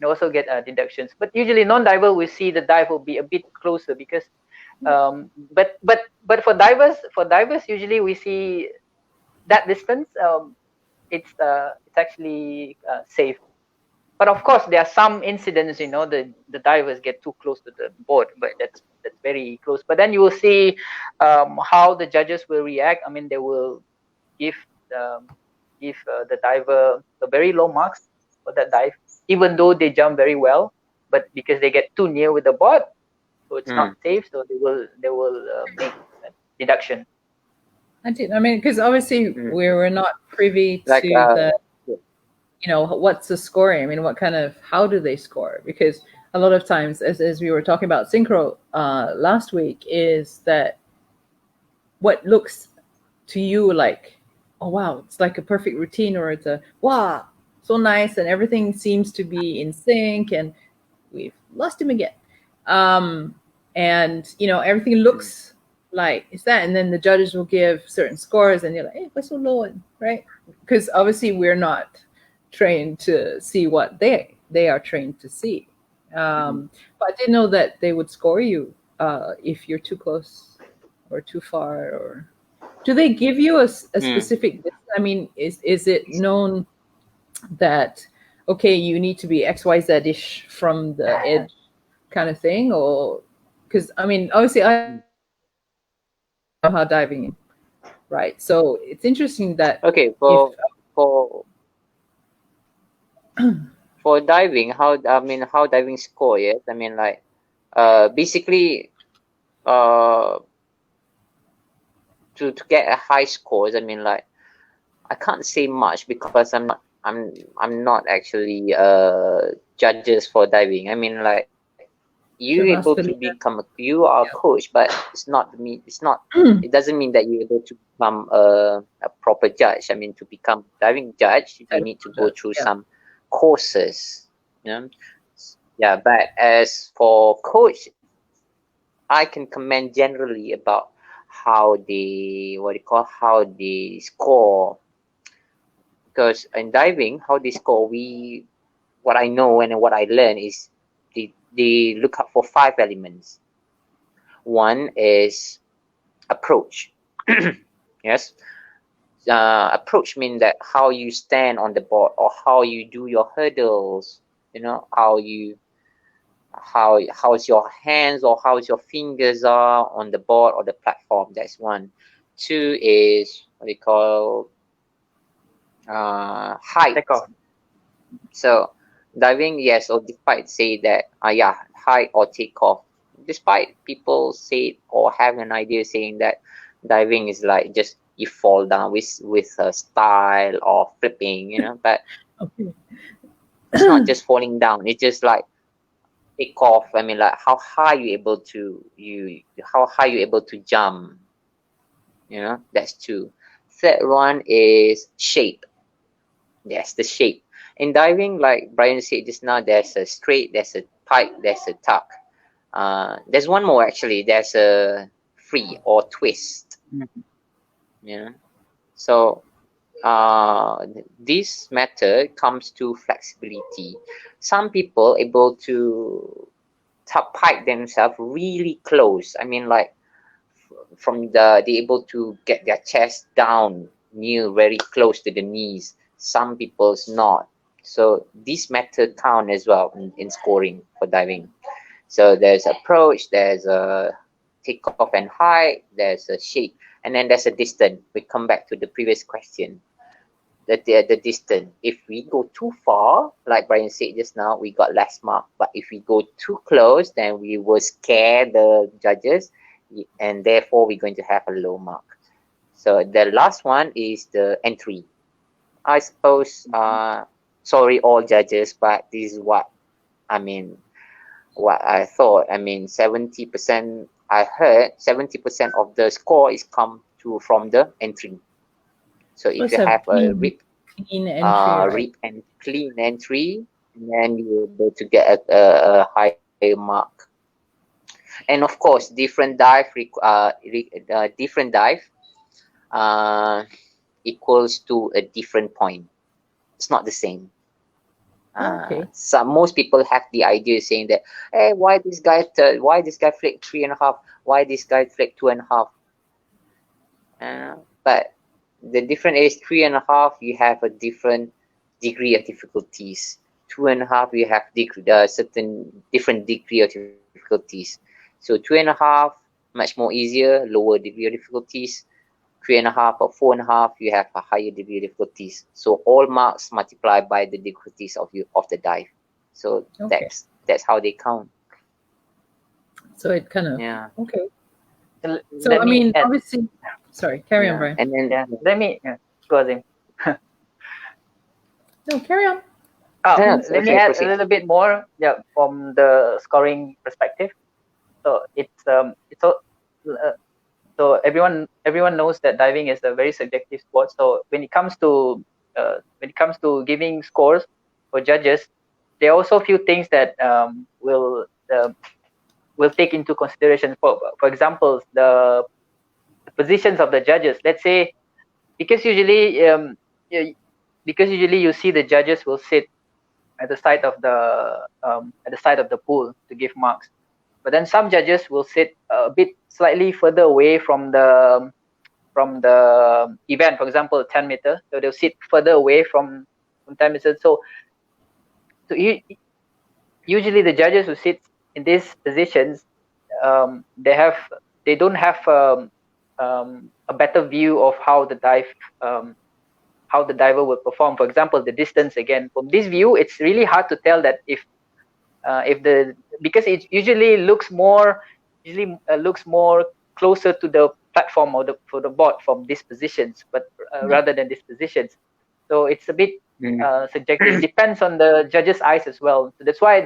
they also get deductions. But usually non-diver will see the dive will be a bit closer, because but for divers usually we see that distance. It's actually safe. But of course, there are some incidents, the divers get too close to the board, but that's very close. But then you will see how the judges will react. I mean, they will give the diver a very low marks for that dive, even though they jump very well, but because they get too near with the board, so it's not safe. So they will make a deduction. I mean, because obviously we were not privy Like, to the, what's the scoring? I mean, how do they score? Because a lot of times, as we were talking about Syncro last week, is that what looks to you like, oh wow, it's like a perfect routine, or it's a wow, so nice, and everything seems to be in sync, and we've lost him again. And everything looks like it's that, and then the judges will give certain scores, and you're like, hey, what's so low, right? Because obviously we're not trained to see what they are trained to see. But I didn't know that they would score you if you're too close or too far, or do they give you a specific distance? I mean, is it known that okay, you need to be XYZ-ish from the edge kind of thing? Or because I mean, obviously I know how diving is, right? So it's interesting that okay, for diving, how diving score, yes? I mean, like, basically, to get a high scores, I mean, like, I can't say much because I'm not actually judges for diving. I mean, like, you're able to become you are a coach, but it doesn't mean that you're able to become a proper judge. I mean, to become diving judge, you need to go through some courses, yeah. But as for coach, I can comment generally about how they score, because in diving, how they score, what I know and what I learn is they look up for 5 elements. One is approach. Yes. Approach means that how you stand on the board, or how you do your hurdles, how's your hands or how's your fingers are on the board or the platform. That's one. 2 is what they call height. So diving, yes, or despite say that height or takeoff, despite people say or have an idea saying that diving is like just you fall down with a style or flipping, but it's not just falling down, it's just like take off. I mean, like, how high you able to jump, that's 2. Third one is shape. Yes, the shape. In diving, like Bryan said just now, there's a straight, there's a pike, there's a tuck. There's one more actually. There's a free or twist. So this method comes to flexibility. Some people able to pike themselves really close. I mean, like, they able to get their chest down near very close to the knees. Some people's not. So this method count as well in scoring for diving. So there's approach, there's a takeoff and height, there's a shape, and then there's a distance. We come back to the previous question. The distance. If we go too far, like Bryan said just now, we got less mark. But if we go too close, then we will scare the judges, and therefore we're going to have a low mark. So the last one is the entry. I suppose, sorry all judges, but this is what I thought. I mean, 70%, I heard 70% of the score is come from the entry. So if you have a rip and clean entry, then you're able to get a higher mark. And of course, different dive equals to a different point. It's not the same. So most people have the idea saying that, hey, why this guy flick 3.5? Why this guy flick 2.5? But the difference is 3.5, you have a different degree of difficulties. 2.5, you have certain different degree of difficulties. So 2.5, much more easier, lower degree of difficulties. 3.5 or 4.5, you have a higher degree of difficulties. So all marks multiplied by the difficulties of the dive. So that's how they count. So it kind of okay. So I mean, obviously, sorry, carry on, Bryan. And then let me go Azheem. No, carry on. Yes, Let me okay, add proceed. a little bit more, from the scoring perspective. So so everyone knows that diving is a very subjective sport. So when it comes to giving scores for judges, there are also a few things that will take into consideration. For example, the positions of the judges. Let's say, because usually you see the judges will sit at the side of the pool to give marks, but then some judges will sit a bit slightly further away from the event. For example, 10 meter, so they'll sit further away from 10 meters. So usually the judges who sit in these positions, they don't have a better view of how the diver will perform. For example, the distance. Again, from this view, it's really hard to tell that if because it usually looks more closer to the platform or for the board from these positions, but rather than these positions. So it's a bit subjective. Depends on the judge's eyes as well. So that's why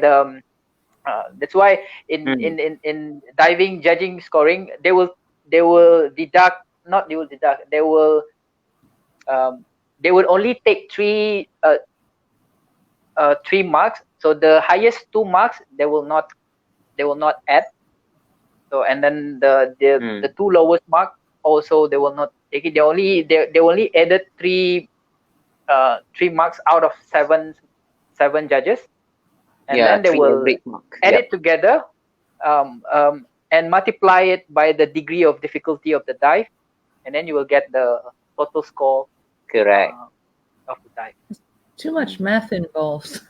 in diving judging scoring, they will deduct not they will deduct they will only take three marks. So the highest 2 marks they will not add. So, and then the two lowest mark also they will not take it. They only added three marks out of seven judges, and then they will add it together, and multiply it by the degree of difficulty of the dive, and then you will get the total score. Correct. Of the dive. Mm-hmm. Too much math involved.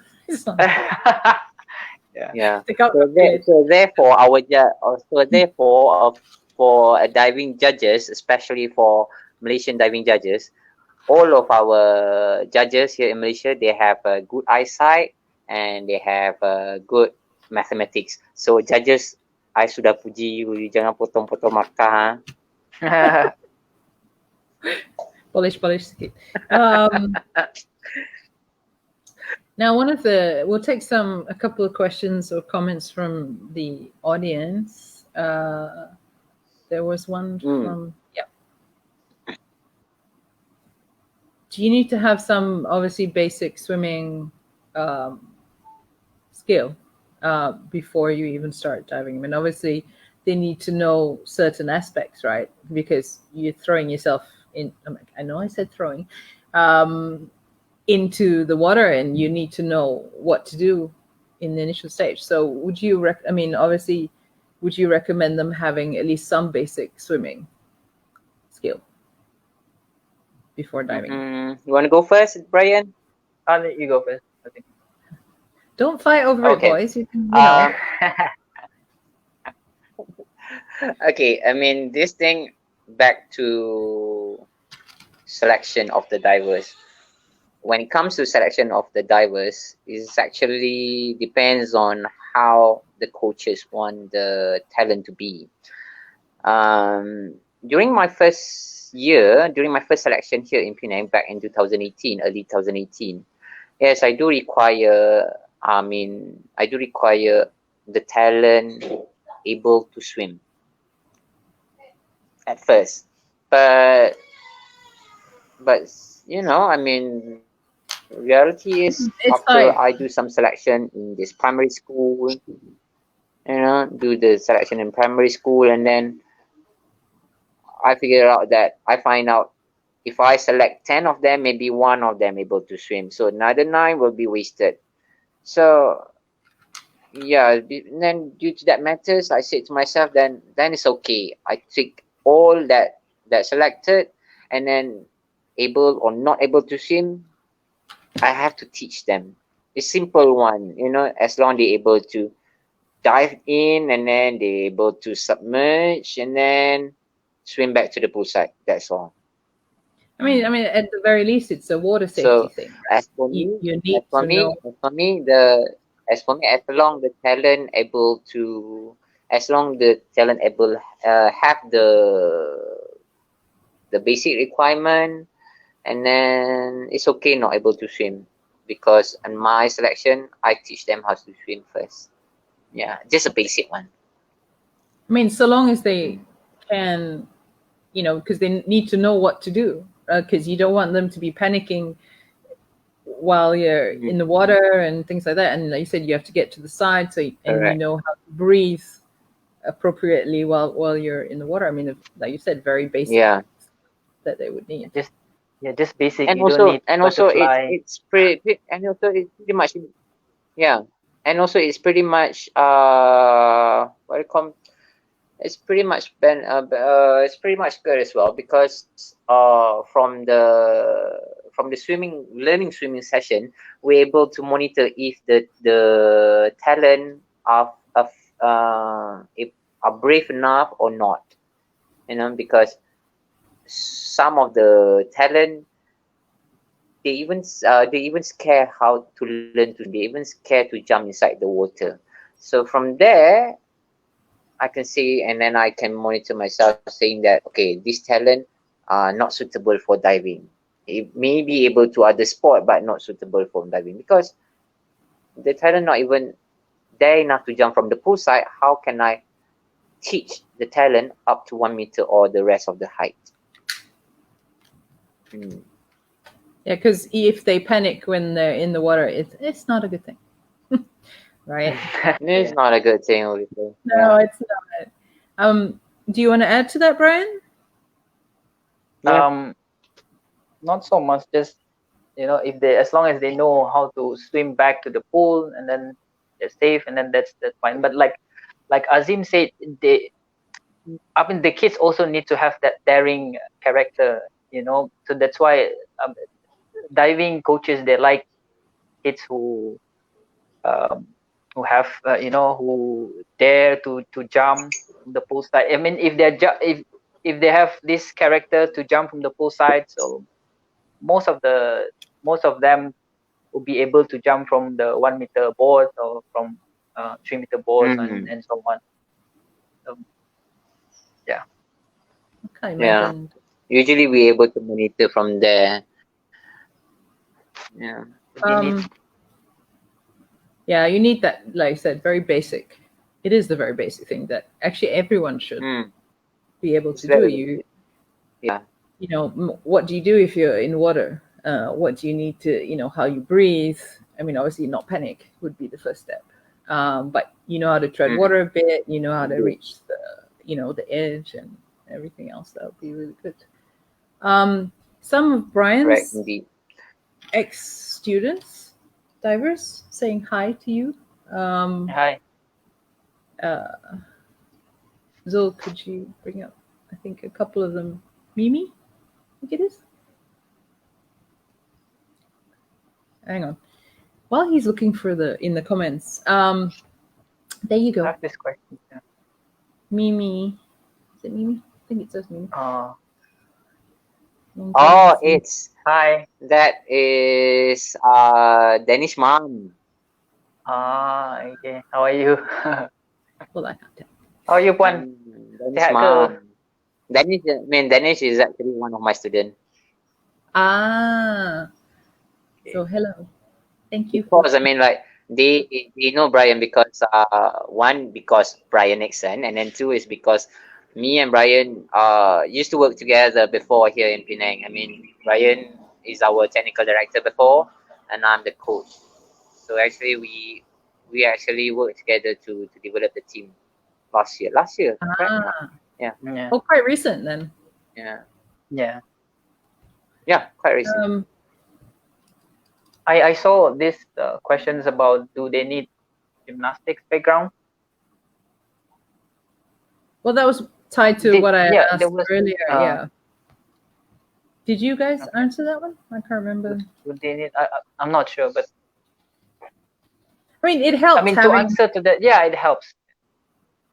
Yeah. So therefore, for diving judges, especially for Malaysian diving judges, all of our judges here in Malaysia, they have a good eyesight and they have a good mathematics. So judges, I sudah puji you, jangan potong-potong markah. Polish sikit. Now, we'll take a couple of questions or comments from the audience. There was one from, do you need to have some obviously basic swimming skill before you even start diving? I mean, obviously they need to know certain aspects, right? Because you're throwing yourself in. I know I said throwing. Into the water, and you need to know what to do in the initial stage. So would you obviously would you recommend them having at least some basic swimming skill before diving? You want to go first, Bryan? I'll let you go first, I think. Don't fight over it, boys. You can, Okay, I mean, this thing, back to selection of the divers. When it comes to selection of the divers, it actually depends on how the coaches want the talent to be. During my first selection here in Penang back in early 2018, yes, I do require the talent able to swim at first, but reality is, I do some selection in this primary school, do the selection in primary school, and then I find out if I select 10 of them, maybe one of them able to swim, so another 9 will be wasted. So then due to that matters, I said to myself, then it's okay. I take all that selected, and then able or not able to swim, I have to teach them. A simple one, as long they're able to dive in, and then they're able to submerge, and then swim back to the poolside. That's all. I mean, at the very least, it's a water safety thing. As for me, as long the talent able to, have the basic requirement, and then it's okay not able to swim. because in my selection, I teach them how to swim first. Yeah, just a basic one. I mean, so long as they can, because they need to know what to do, because you don't want them to be panicking while you're in the water and things like that. And like you said, you have to get to the side, and you Correct. know how to breathe appropriately while you're in the water. I mean, like you said, very basic that they would need. Just basic. And you also, don't need and also butterfly. it's pretty much, yeah. And also it's pretty much what do you call, it's pretty much it's pretty much good as well, because from the learning swimming session, we're able to monitor if the talent are brave enough or not, because some of the talent, they even scare how to learn to, they even scared to jump inside the water. So from there, I can see, and then I can monitor myself, saying that, okay, this talent are not suitable for diving. It may be able to other sport, but not suitable for diving, because the talent not even dare enough to jump from the poolside. How can I teach the talent up to 1 meter or the rest of the height? Yeah, because if they panic when they're in the water, it's not a good thing, right? It's not a good thing, obviously. No, it's not. Do you want to add to that, Bryan? Not so much. Just if they, as long as they know how to swim back to the pool, and then they're safe, and then that's fine. But like Azheem said, the kids also need to have that daring character. So that's why diving coaches, they like kids who have who dare to jump from the pool side. I mean, if they have this character to jump from the pool side, so most of them will be able to jump from the 1 meter board, or from 3 meter boards, and so on. So, yeah. Okay, yeah. Usually we're able to monitor from there. Yeah. Yeah, you need that, like I said, very basic. It is the very basic thing that actually everyone should be able to do. What do you do if you're in water? What do you need to, how you breathe? I mean, obviously not panic would be the first step. But you know how to tread water a bit, you know how to reach the edge and everything else. That would be really good. Some of Bryan's ex-students, divers, saying hi to you. Hi. Zul, could you bring up, I think, a couple of them? Mimi, I think it is. Hang on. While he's looking for in the comments, there you go. I have this question. Yeah. Mimi, is it Mimi? I think it says Mimi. It's hi. That is Danish mom. Okay. How are you? Well, I can't tell. How are you, Puan? Danish mom. Danish is actually one of my students. So hello. Thank you. Because they know Bryan because one, because Bryan Nickson, and then two is because me and Bryan used to work together before here in Penang. I mean, Bryan is our technical director before, and I'm the coach. So actually, we actually worked together to develop the team last year. Right? Yeah. Oh, quite recent then. Yeah, quite recent. I saw these questions about, do they need gymnastics background? Well, that was tied to what I asked earlier. Did you guys answer that one? I can't remember. Would they need? I'm not sure, but I mean, it helps. I mean, to answer to that, yeah, it helps.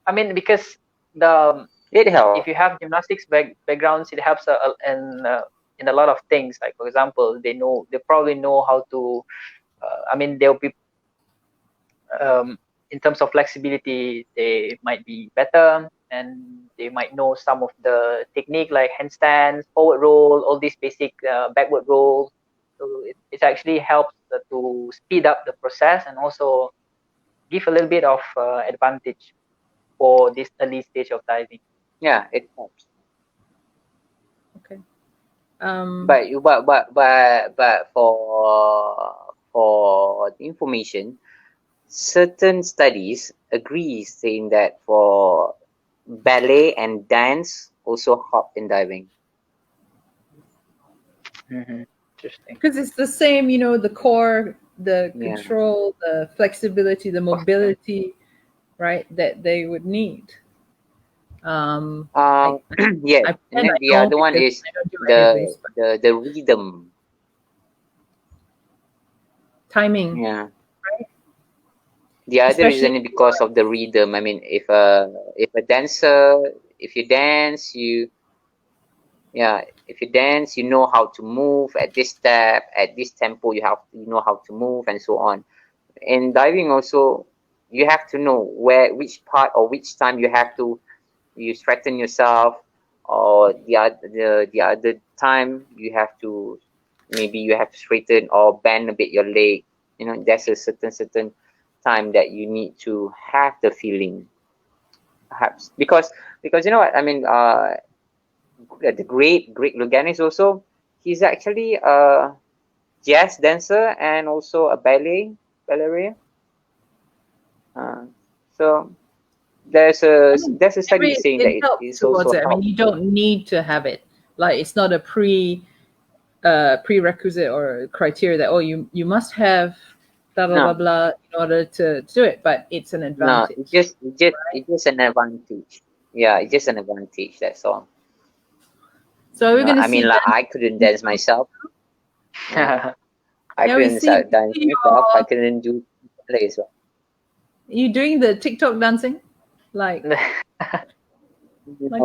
I mean, because it helps if you have gymnastics backgrounds, it helps in a lot of things. Like, for example, they probably know how to. I mean, they'll be in terms of flexibility, they might be better, and they might know some of the technique, like handstands, forward roll, all these basic backward rolls. So it actually helps to speed up the process and also give a little bit of advantage for this early stage of diving. Yeah, it helps. Okay. But for the information, certain studies agree saying that for ballet and dance also help in diving. Interesting. Because it's the same, you know, the core, the Yeah. control, the flexibility, the mobility, right, that they would need. Yes, I and then I the don't other one because is I don't do any of these, but the rhythm. timing. Yeah. The other reason is because of the rhythm. I mean, if a dancer, if you dance, you know how to move at this step, at this tempo. You know how to move and so on. In diving also, you have to know which part or which time you straighten yourself, or the other time you have to straighten or bend a bit your leg. You know, there's a certain time that you need to have the feeling, perhaps because you know what I mean. The great Louganis also, he's actually a jazz dancer and also a ballerina. So there's a study saying that it helps it's towards also it. I mean, you don't need to have it. Like, it's not a prerequisite or criteria that you must have blah blah blah blah in order to do it. But it's an advantage. No, it's just an advantage. Yeah, it's just an advantage. That's all. So we're gonna I mean, like, I couldn't dance myself. I couldn't dance myself. I couldn't do play as well. You doing the TikTok dancing, like No.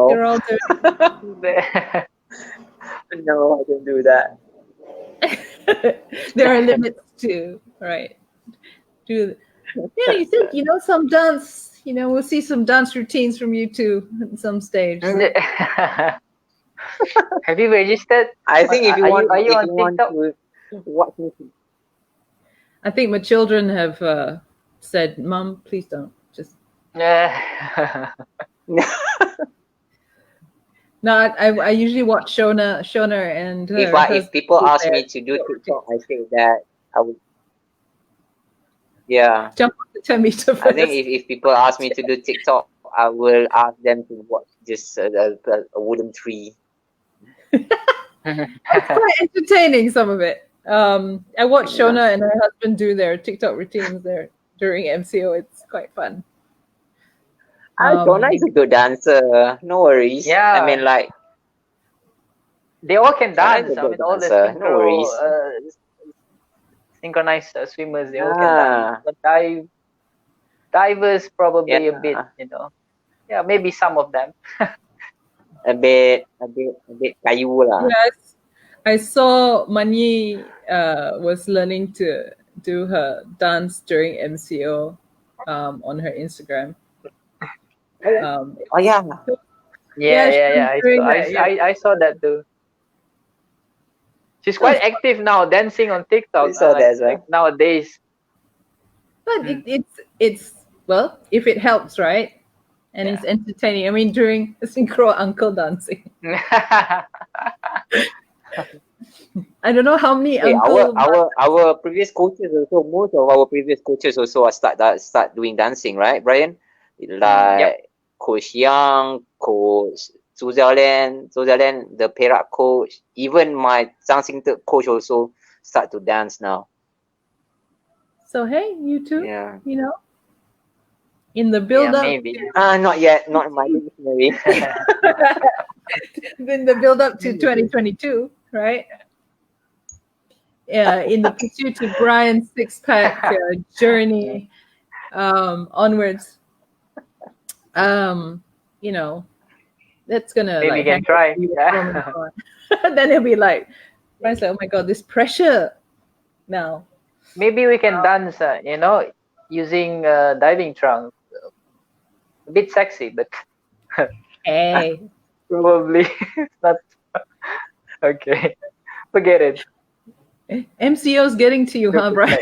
you're all doing? No, I don't do that. There are limits too, right? Yeah, you think some dance. We'll see some dance routines from you too at some stage. Have you registered? I think if you want, are you on TikTok? TikTok? Watch me. I think my children have said, "Mom, please don't." Just no. I usually watch Shona and her if people ask me to do TikTok, I say that I would. Yeah. Jump on the 10 meter first. I think if people ask me to do TikTok, I will ask them to watch just a wooden tree. It's quite entertaining, some of it. I watched Shona and her husband do their TikTok routines there during MCO. It's quite fun. Shona is a good dancer. No worries. Yeah. I mean, like, they all can dance. I mean, all the Synchro, no worries. Synchronized swimmers, they all can dance. But divers probably a bit, yeah, maybe some of them. a bit kayu lah. Yes, I saw Mani was learning to do her dance during MCO on her Instagram. Oh yeah. Yeah. I saw that too. She's quite active now, dancing on TikTok. Nowadays. But it's well, if it helps, right? And it's entertaining. I mean, during Syncro uncle dancing. I don't know how many our previous coaches also. Most of our previous coaches also start doing dancing, right, Bryan? Like Coach Yang, Coach Zhu Xiaolian, the Perak coach, even my Zhang coach also start to dance now. So hey, you too. Yeah. In the build-up. Maybe. Not yet. Not in my dictionary. In the build-up to 2022, right? Yeah, in the pursuit of Bryan's six-pack journey onwards. That's gonna maybe can try. Then he'll be like, Bryan's like, oh my god, this pressure now. Maybe we can dance, using diving trunks. A bit sexy, but hey, probably not. Okay, forget it. MCO's getting to you, huh, Brian?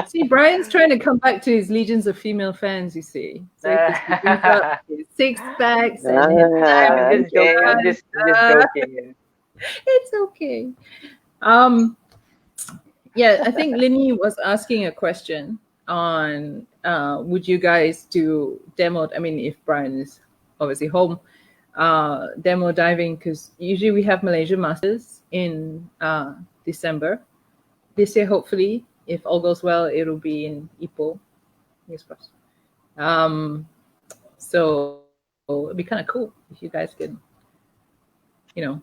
See, Brian's trying to come back to his legions of female fans, you see. So he brings up his six packs and his I'm just joking. okay. I'm just joking. it's okay. Yeah, I think Linny was asking a question on would you guys do demo? I mean, if Brian is obviously home, demo diving, because usually we have Malaysia Masters in December. This year, hopefully, if all goes well, it'll be in Ipoh. Yes, crossed. So it'd be kind of cool if you guys could, no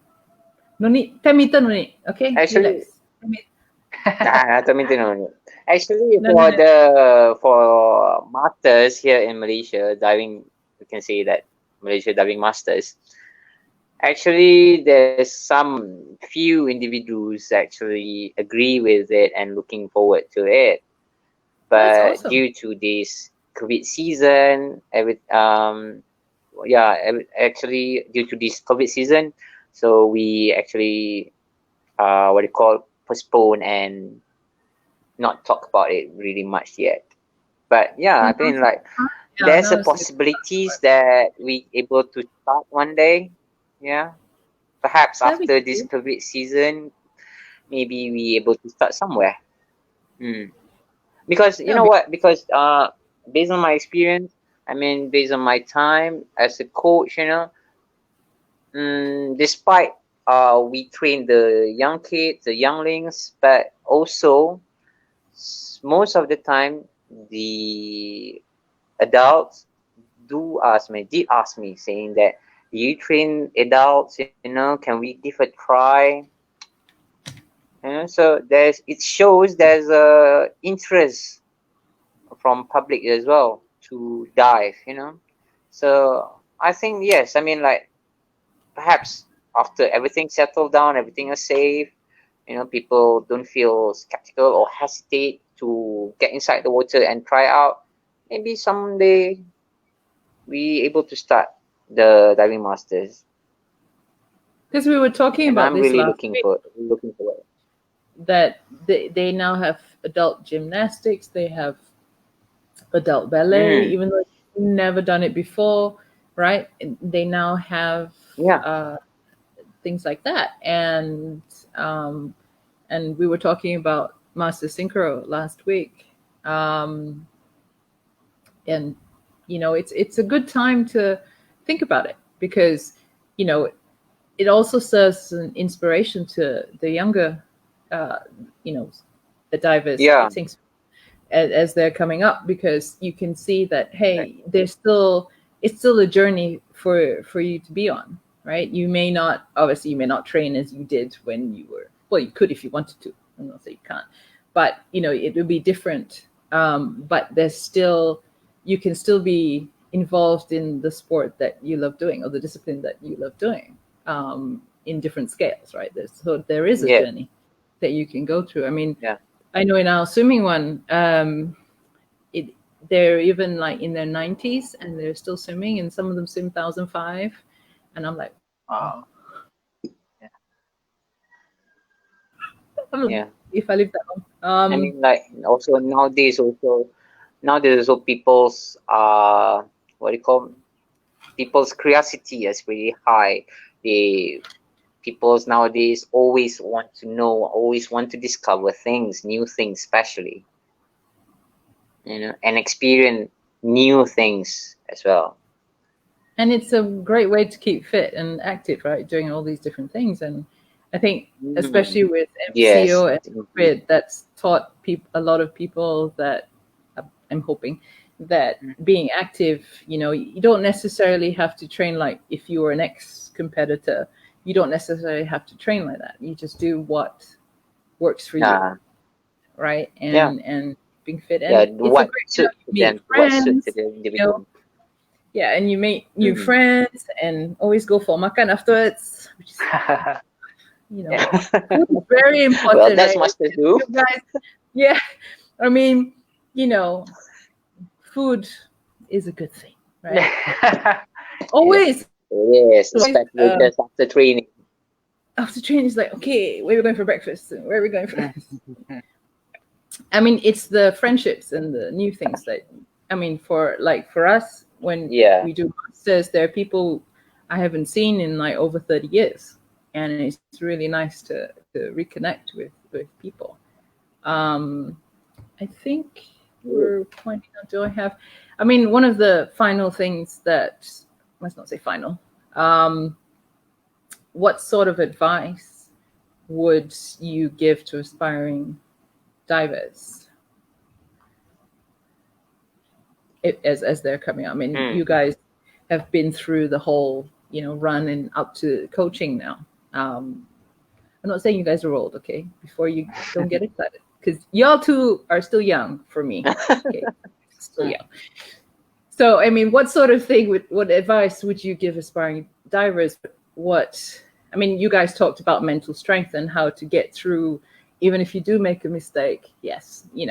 need 10 meter, no need. Okay, Actually, relax. 10 meter no. Actually, No. for masters here in Malaysia, diving, we can say that Malaysia diving masters. Actually, there's some few individuals actually agree with it and looking forward to it. But awesome. due to this COVID season, actually due to this COVID season, so we actually postpone and not talk about it really much yet. But yeah, I think like there's a possibilities that we able to start one day. Yeah, perhaps after this COVID season, maybe we able to start somewhere. Because you know what? Because based on my experience, I mean, based on my time as a coach, despite we train the young kids, the younglings, but also most of the time the adults did ask me saying that, do you train adults, can we give a try? So it shows there's a interest from public as well to dive, so I think yes, I mean, like, perhaps after everything settled down, everything is safe, people don't feel skeptical or hesitate to get inside the water and try out, maybe someday we able to start the diving masters. Because we were talking and about I'm this really last looking forward that they now have adult gymnastics, they have adult ballet, even though they've never done it before, right? They now have things like that, and we were talking about Master Syncro last week, and it's a good time to think about it, because it also serves as an inspiration to the younger the divers, things as they're coming up, because you can see that, hey, it's still a journey for you to be on, right? You may not train as you did when you were, well, you could if you wanted to, I'm not saying you can't, but it would be different, but you can still be involved in the sport that you love doing, or the discipline that you love doing, in different scales, right? There is a journey that you can go through. I mean, I know in our swimming one, they're even like in their 90s and they're still swimming, and some of them swim 1,005, and I'm like, wow. If I live that long. I mean, like, also nowadays people's people's curiosity is really high. People's nowadays always want to know, always want to discover things, new things, especially, and experience new things as well. And it's a great way to keep fit and active, right? Doing all these different things. And I think, especially with MCO and COVID, that's taught a lot of people that I'm hoping that being active, you don't necessarily have to train like if you were an ex-competitor. You don't necessarily have to train like that. You just do what works for you, right? And being fit. And it's a great time to meet friends. And you meet new friends, and always go for makan afterwards, which is, very important. Well, that's right? much to do. Guys, I mean, food is a good thing, right? Always. Yes, especially just after training. after training, it's like, okay, where are we going for breakfast? Where are we going for? I mean, it's the friendships and the new things that, I mean, for us, when we do masters, there are people I haven't seen in like over 30 years. And it's really nice to reconnect with people. I think we're pointing out, do I have, I mean, one of the final things that, let's not say final, what sort of advice would you give to aspiring divers as they're coming out? I mean, you guys have been through the whole, run and up to coaching now. I'm not saying you guys are old, okay? Before you don't get excited, because y'all two are still young for me. Okay? Still young. So, I mean, what sort of thing what advice would you give aspiring divers? I mean, you guys talked about mental strength and how to get through, even if you do make a mistake. Yes, you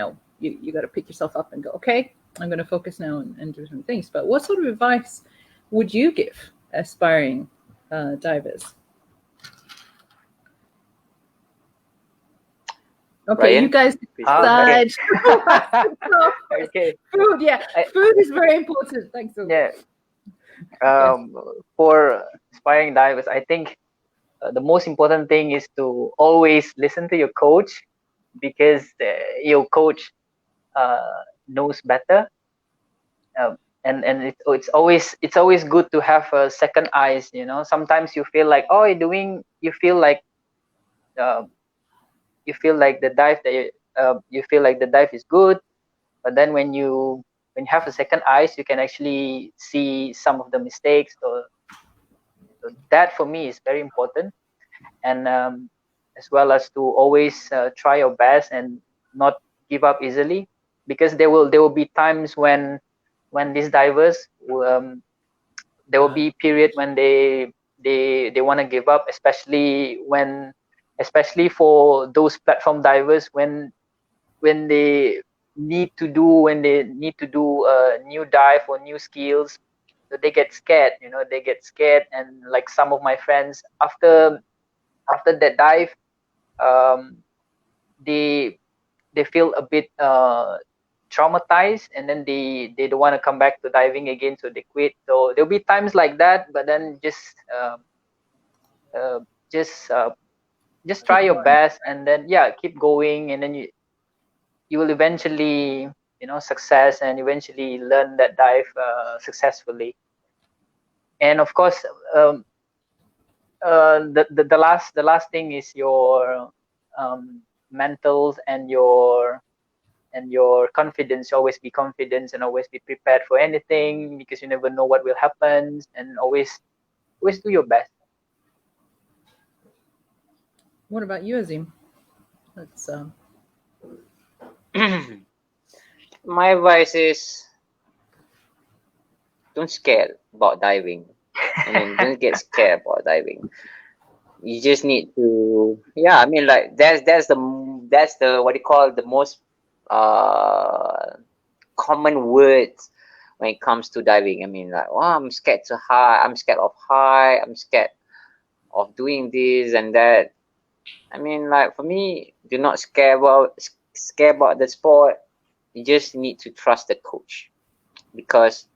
got to pick yourself up and go, okay, I'm going to focus now and do some things. But what sort of advice would you give aspiring divers? Okay, Bryan? You guys decide. Okay. Food, yeah. Food is very important. Thanks so much. Yeah. For aspiring divers, I think the most important thing is to always listen to your coach, because your coach knows better. And it's always good to have a second eyes. Sometimes you feel like, you feel like the dive you feel like the dive is good, but then when you have a second eyes, you can actually see some of the mistakes. So that for me is very important. And as well as to always try your best and not give up easily, because there will be times when these divers there will be period when they want to give up, especially for those platform divers, when they need to do a new dive or new skills. So they get scared, and like some of my friends, after that dive, they feel a bit traumatized, and then they don't want to come back to diving again, so they quit. So there'll be times like that, but then just try your best, and then keep going, and then you will eventually success, and eventually learn that dive successfully. And of course, the last thing is your mentals and your confidence. Always be confident and always be prepared for anything, because you never know what will happen, and always do your best. What about you, Azheem? Let's My advice is, don't scare about diving. I mean, don't get scared about diving. You just need to, I mean, like that's the what you call the most common words when it comes to diving. I mean, like, I'm scared to high, I'm scared of high, I'm scared of doing this and that. I mean, like, for me, do not scare about the sport. You just need to trust the coach, because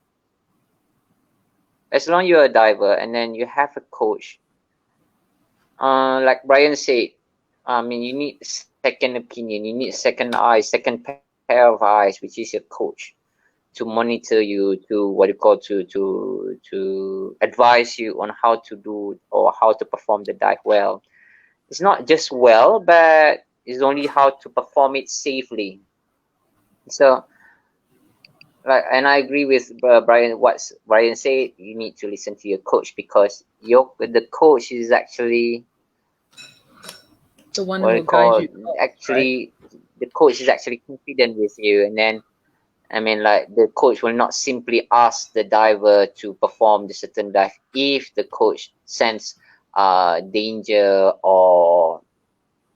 as long as you're a diver and then you have a coach, like Bryan said, I mean, you need second opinion, you need second eye, second pair of eyes, which is your coach, to monitor you, to advise you on how to do or how to perform the dive well. It's not just well, but it's only how to perform it safely. So, and I agree with Bryan. What Bryan said, you need to listen to your coach, because the coach is actually the one who will guide you. Actually, right? The coach is actually confident with you, and then, I mean, like, the coach will not simply ask the diver to perform the certain dive if the coach sense danger or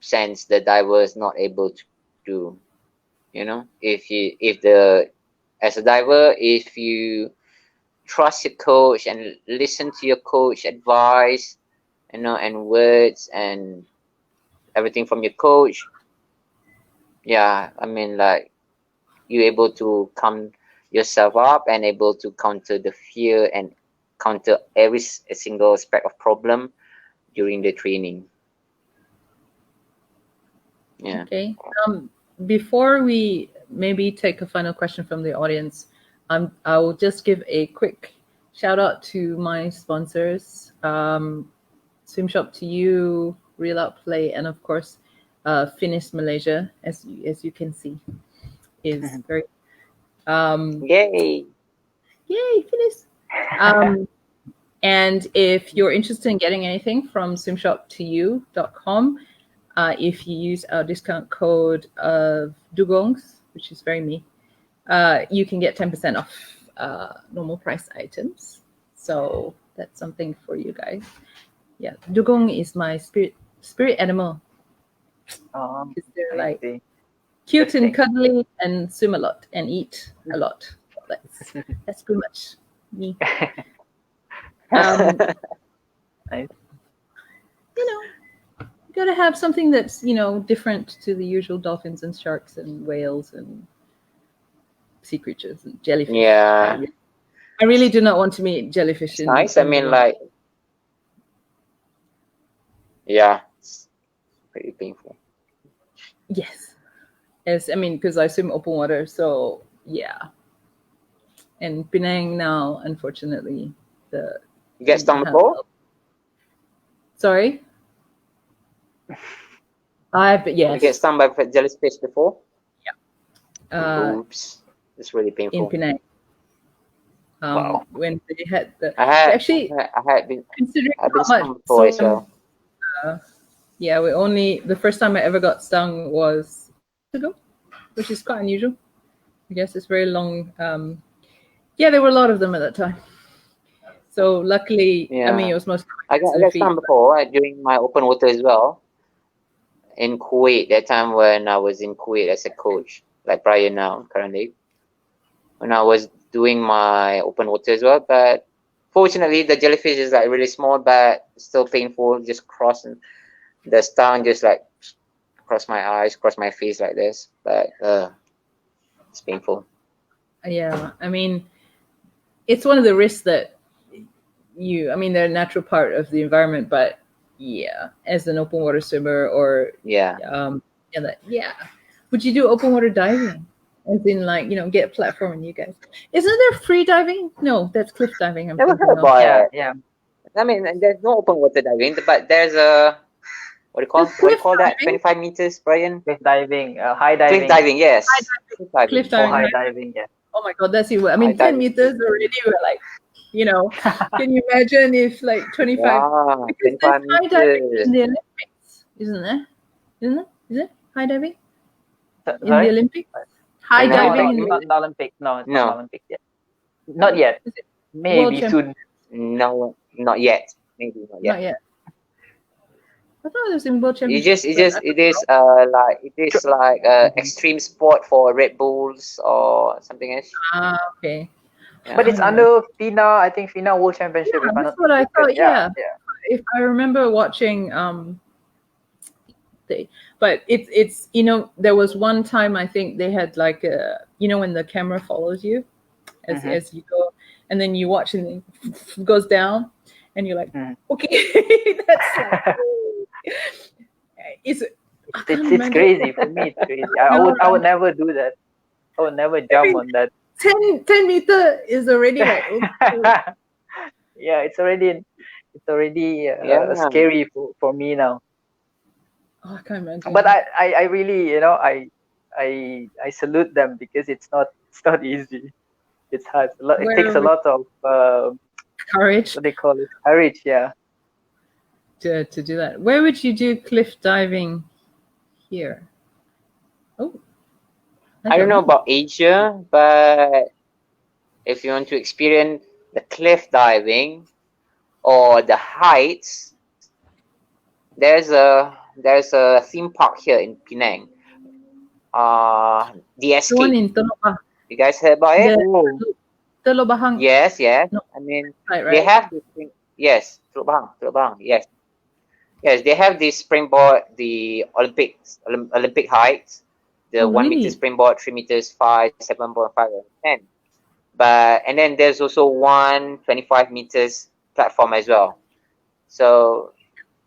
sense the diver is not able to do. As a diver, if you trust your coach and listen to your coach advice, and words and everything from your coach. Yeah, I mean, like, you're able to calm yourself up and able to counter the fear and counter every single aspect of problem during the training. Yeah. Okay. Before we maybe take a final question from the audience, I will just give a quick shout out to my sponsors, Swim Shop to You, Real Out Play, and of course, Finis Malaysia, as you can see, is very Yay! Finis. And if you're interested in getting anything from swimshop2you.com, if you use our discount code of Dugongs, which is very me, you can get 10% off normal price items. So that's something for you guys. Yeah, Dugong is my spirit animal. Because they're like cute and cuddly and swim a lot and eat a lot. That's pretty much me. Nice. You know, you gotta have something that's, different to the usual dolphins and sharks and whales and sea creatures and jellyfish. Yeah. I really do not want to meet jellyfish. It's nice. I mean, like, yeah, it's pretty painful. Yes. Because I swim open water, so yeah. And Penang now, unfortunately, You get stung before? Sorry? Yes. You get stung by jellyfish before? Yeah. Oops. It's really painful. In Penang. Wow. When they had the... I had been stung before as well. Yeah, the first time I ever got stung was ago, which is quite unusual. I guess it's very long. There were a lot of them at that time. So luckily, it was mostly... I got stung before during my open water as well. In Kuwait, that time when I was in Kuwait as a coach, like Bryan now, currently. When I was doing my open water as well. But fortunately, the jellyfish is like really small, but still painful. Just crossing the stung, just like cross my eyes, cross my face like this. But it's painful. Yeah, it's one of the risks that they're a natural part of the environment, but as an open water swimmer or would you do open water diving? As in, like, get a platform and you guys. Isn't there free diving? No, that's cliff diving. Never heard about it. Yeah. There's no open water diving, but there's a what do you call that? 25 meters, Bryan? Cliff diving, high diving. Cliff diving, yes. Cliff diving. High diving, yeah. Oh my God, that's even. 10 meters already. We're like, can you imagine if like 25? Wow, because there's high diving in the Olympics, isn't there? Is it high diving in the Olympics? High diving in the Olympics. No, it's not Olympics yet. Not yet. Maybe soon. No, not yet. Maybe not yet. Not yet. I thought it was in World Championship. It is like extreme sport for Red Bulls or something else. Okay. Yeah. But it's under FINA. I think FINA World Championship. That's what I thought. Yeah. If I remember watching, but it's there was one time I think they had like when the camera follows you as you go, and then you watch and it goes down, and you're like, okay, that's like, it's crazy for me. It's crazy. I would never do that. I would never jump on that. 10 meter is already like it's already scary for me now. Oh, I can't imagine. But I really I salute them because it's not easy. It's hard. It takes a lot of courage. What they call it, courage. Yeah. To do that. Where would you do cliff diving here? Oh. I don't know about Asia, but if you want to experience the cliff diving or the heights, there's a theme park here in Penang. The Escape. The one in Telok Bahang. You guys heard about it? Telok Bahang. Yes. No. They have this thing. Yes, Telok Bahang. Yes. Yes, they have this springboard, the Olympic heights, the Oh, 1 meter really? springboard, 3 meters, 5, 7.5, and 10. But and then there's also 25 meters platform as well. So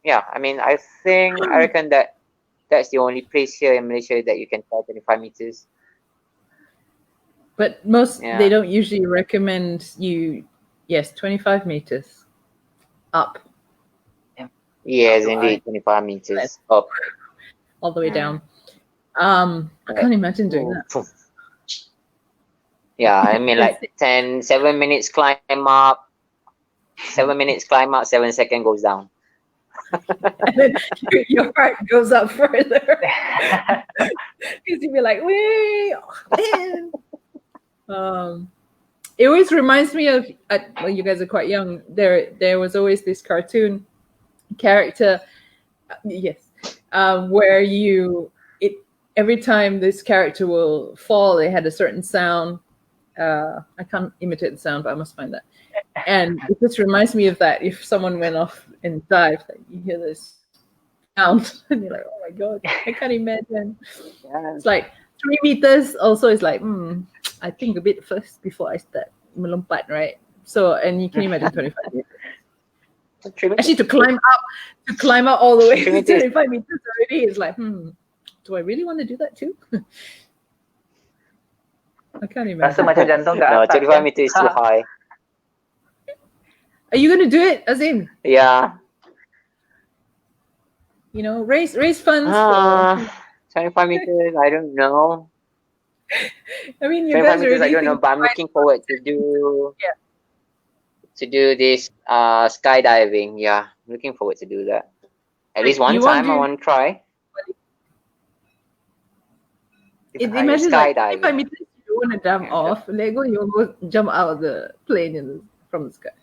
yeah, I mean, I reckon that that's the only place here in Malaysia that you can try 25 meters. But most Yeah. they don't usually recommend you. Yes, 25 meters up. Yes, So indeed, 25 meters up. all the way Mm. down. I Right. can't imagine doing that. Yeah, I mean, like 7 minutes climb up, 7 minutes climb up, 7 seconds goes down. And then your heart goes up further because you'll be like, "Wait!" It always reminds me of. Well, you guys are quite young. There was always this cartoon character, yes, where every time this character will fall, they had a certain sound. I can't imitate the sound, but I must find that. And it just reminds me of that. If someone went off and dived, like, you hear this sound, and you're like, "Oh my god, I can't imagine." Yeah. It's like 3 meters. Also, it's like, I think a bit first before I start melompat, right? So, and you can imagine 25 meters. Actually, to climb up all the way to 25 meters already is like, do I really want to do that too? I can't Rasa imagine. macam jantung kat No, atas. 25 meters is too high. Are you gonna do it, Azheem? Yeah. You know, raise funds 25 meters, I don't know. I mean, you 25 guys meters, I already don't know, think but I'm looking forward to do Yeah. to do this skydiving. Yeah, looking forward to do that. At least one You won't time I do- want to try. Imagine like 25 skydiving. meters, you want to jump off. Let go, you go jump out of the plane from the sky.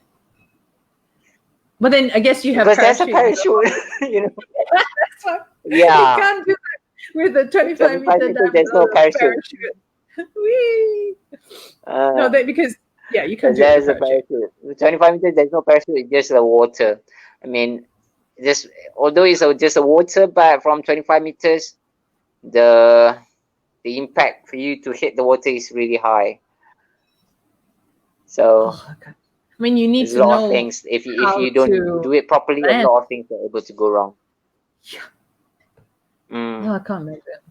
But then I guess you have Because there's a parachute. parachute, you know. That's why Yeah. you can't do that with the 25 meter meters, there's no parachute. Whee! No, because you can't do it There's with a parachute. parachute. 25 meters, there's no parachute. It's just the water. I mean, although it's just a water, but from 25 meters, the impact for you to hit the water is really high. So Oh, God. I mean, you need there's to a lot know of things. If you how don't to do it properly, land. a lot of things are able to go wrong. Yeah. Mm. No, I can't imagine.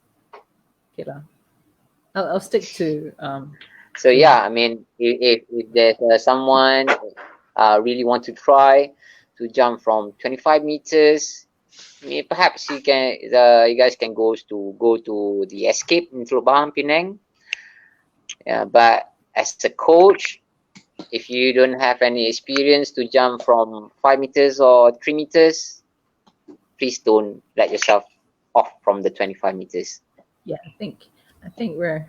Okay, lah. I'll stick to So yeah, I mean, if there's someone really want to try to jump from 25 meters, perhaps you guys can go to the Escape in Teluk Bahari Penang. Yeah, but as a coach, if you don't have any experience to jump from 5 meters or 3 meters, please don't let yourself off from the 25 meters. Yeah, I think we're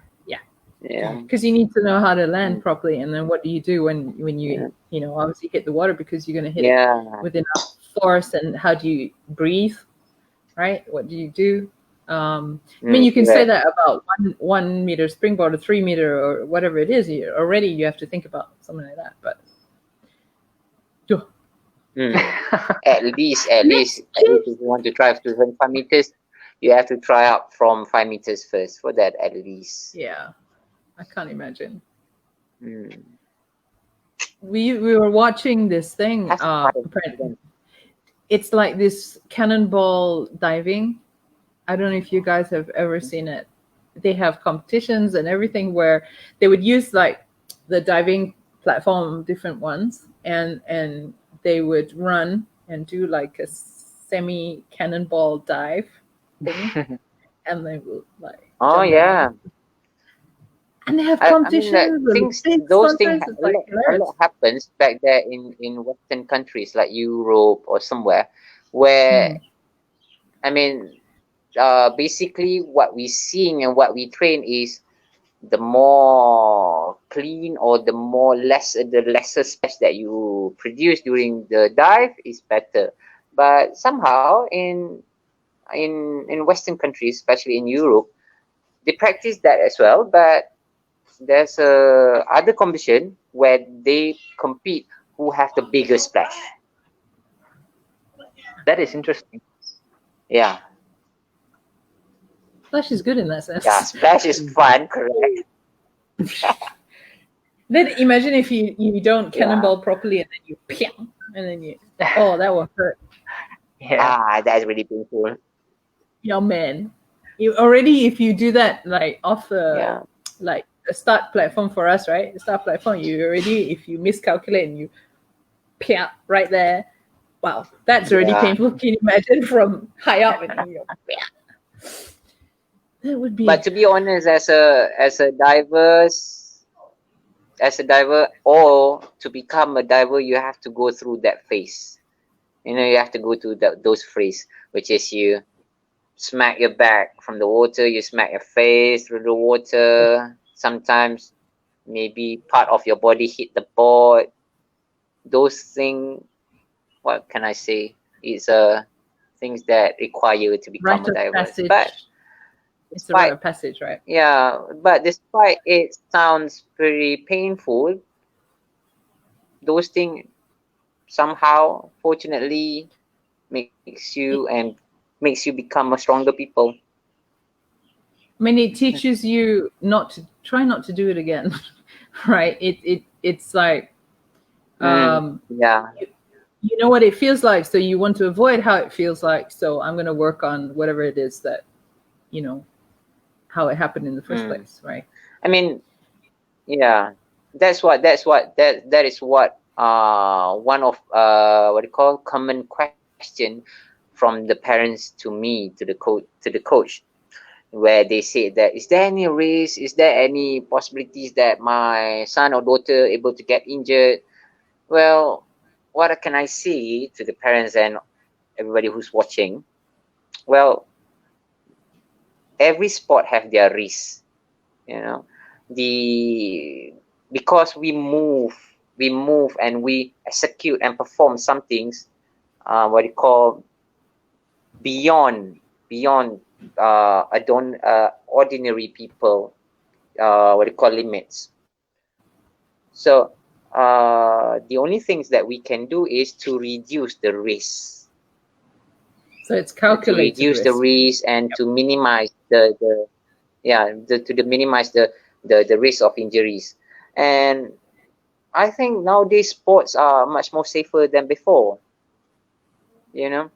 Yeah. because you need to know how to land properly, and then what do you do when you obviously hit the water, because you're going to hit it with enough force, and how do you breathe, right? What do you do? I mean, you can say that about 1 meter springboard or 3 meter or whatever it is. Already you have to think about something like that, but at least if you want to try to 25 meters, you have to try out from 5 meters first for that at least. Yeah, I can't imagine. We were watching this thing. It's like this cannonball diving. I don't know if you guys have ever seen it. They have competitions and everything where they would use like the diving platform, different ones, and they would run and do like a semi cannonball dive thing, and they would like. Oh yeah. And they have competitions. Those things a lot happens back there in Western countries like Europe or somewhere where, I mean, basically what we seeing and what we train is the more clean or the lesser splash that you produce during the dive is better. But somehow in Western countries, especially in Europe, they practice that as well, but there's other competition where they compete who have the bigger splash. That is interesting. Yeah. Splash is good in that sense. Yeah, splash is fun, correct? Then imagine if you don't cannonball properly and then you piang, and then you that will hurt. Yeah. That's really painful. Yeah, man. You already, if you do that like off the like the start platform for us, right? The start platform, you already, if you miscalculate and you piang right there, wow, that's already painful. Can you imagine from high up and you go piang? That would be. But to be honest, as a diver, or to become a diver, you have to go through that phase. You know, you have to go through those phase, which is you smack your back from the water, you smack your face through the water. Sometimes maybe part of your body hit the board. Those things, what can I say? It's things that require you to become a diver. Passage. But it's a rite of passage, right? Yeah, but despite it sounds pretty painful, those things somehow, fortunately, makes you become a stronger people. I mean, it teaches you not to do it again, right? It's like, you know what it feels like, so you want to avoid how it feels like. So I'm going to work on whatever it is that, you know, how it happened in the first place, right? I mean, yeah, that is what one of what you call common question from the parents to me, to the coach, where they say that, is there any risk, is there any possibilities that my son or daughter able to get injured? Well, what can I say to the parents and everybody who's watching? Well, every sport have their risks, you know. Because we move and we execute and perform some things, what you call beyond ordinary people, what you call limits. So the only things that we can do is to reduce the risk. So it's calculated to reduce the risk and to minimize minimize the risk of injuries. And I think nowadays sports are much more safer than before, you know,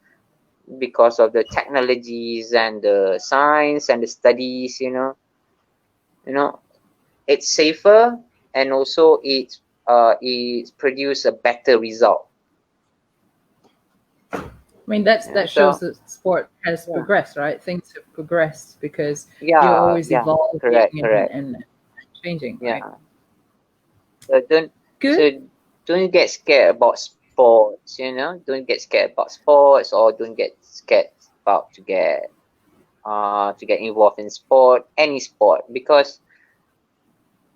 because of the technologies and the science and the studies, you know, it's safer, and also it produce a better result. I mean, that shows that sport has progressed, right? Things have progressed because you're always evolving and changing. Yeah. Right? So don't get scared about sports, you know. Don't get scared about sports, or don't get scared about to get involved in sport, any sport, because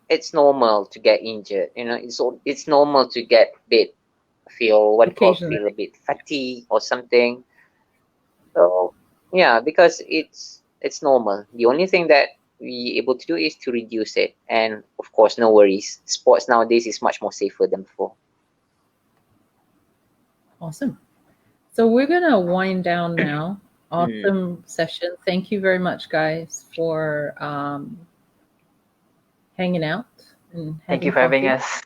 it's normal to get injured. You know, it's normal to get feel a bit fatigue or something. So yeah, because it's normal. The only thing that we able to do is to reduce it, and of course, no worries. Sports nowadays is much more safer than before. Awesome. So we're gonna wind down now. Awesome session. Thank you very much, guys, for hanging out and thank you for having us.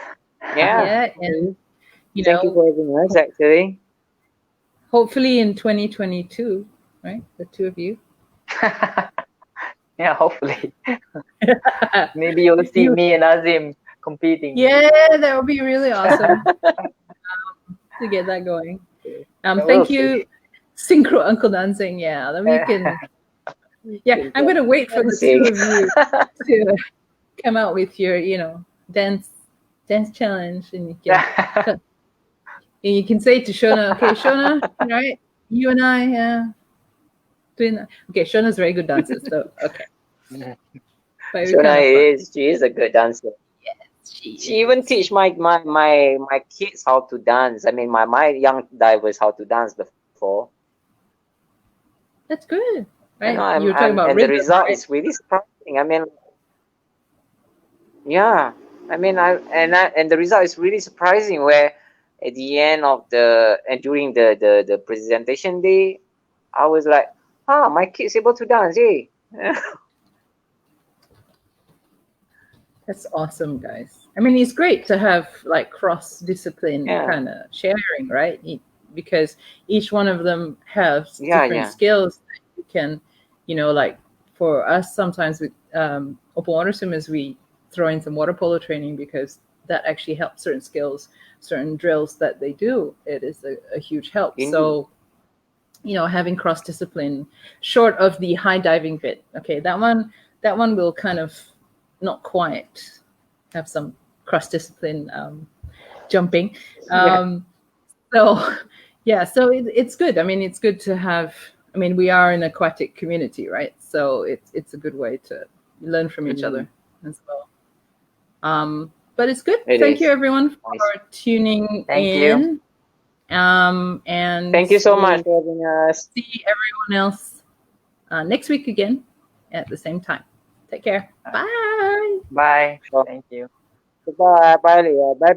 Yeah, and thank you for having us. Actually, hopefully in 2022, right? The two of you. Yeah, hopefully. Maybe you'll see me and Azheem competing. Yeah, that would be really awesome to get that going. Thank you, Syncro Uncle Dancing. Yeah, then we can. Yeah, I'm gonna wait for the two of you to come out with your, dance challenge, and you can say to Shona, okay, Shona, right? You and I, doing that. Okay, Shona's very good dancer, so okay. Shona she is a good dancer. Yes, she even teach my kids how to dance. I mean, my young divers how to dance before. That's good, right? You're talking about and rhythm, the result is really surprising. I mean, yeah, I mean, and the result is really surprising. Where at the end of and during the presentation day, I was like, my kid's able to dance, eh? That's awesome, guys. I mean, it's great to have like cross-discipline Yeah. kind of sharing, right? Because each one of them has Yeah, different yeah. skills that you can, you know, like for us sometimes with open water swimmers, we throw in some water polo training because that actually helps certain skills, certain drills that they do. It is a huge help. Indeed. So, you know, having cross-discipline, short of the high diving bit, okay, that one will kind of not quite have some cross-discipline jumping. So yeah, so it's good. I mean, it's good to have. I mean, we are an aquatic community, right? So it's a good way to learn from each other as well. But it's good. Thank you everyone for tuning in. And thank you so much for having us. See everyone else next week again at the same time. Take care. Bye. Bye. Thank you. Goodbye. Bye, Leah. Bye,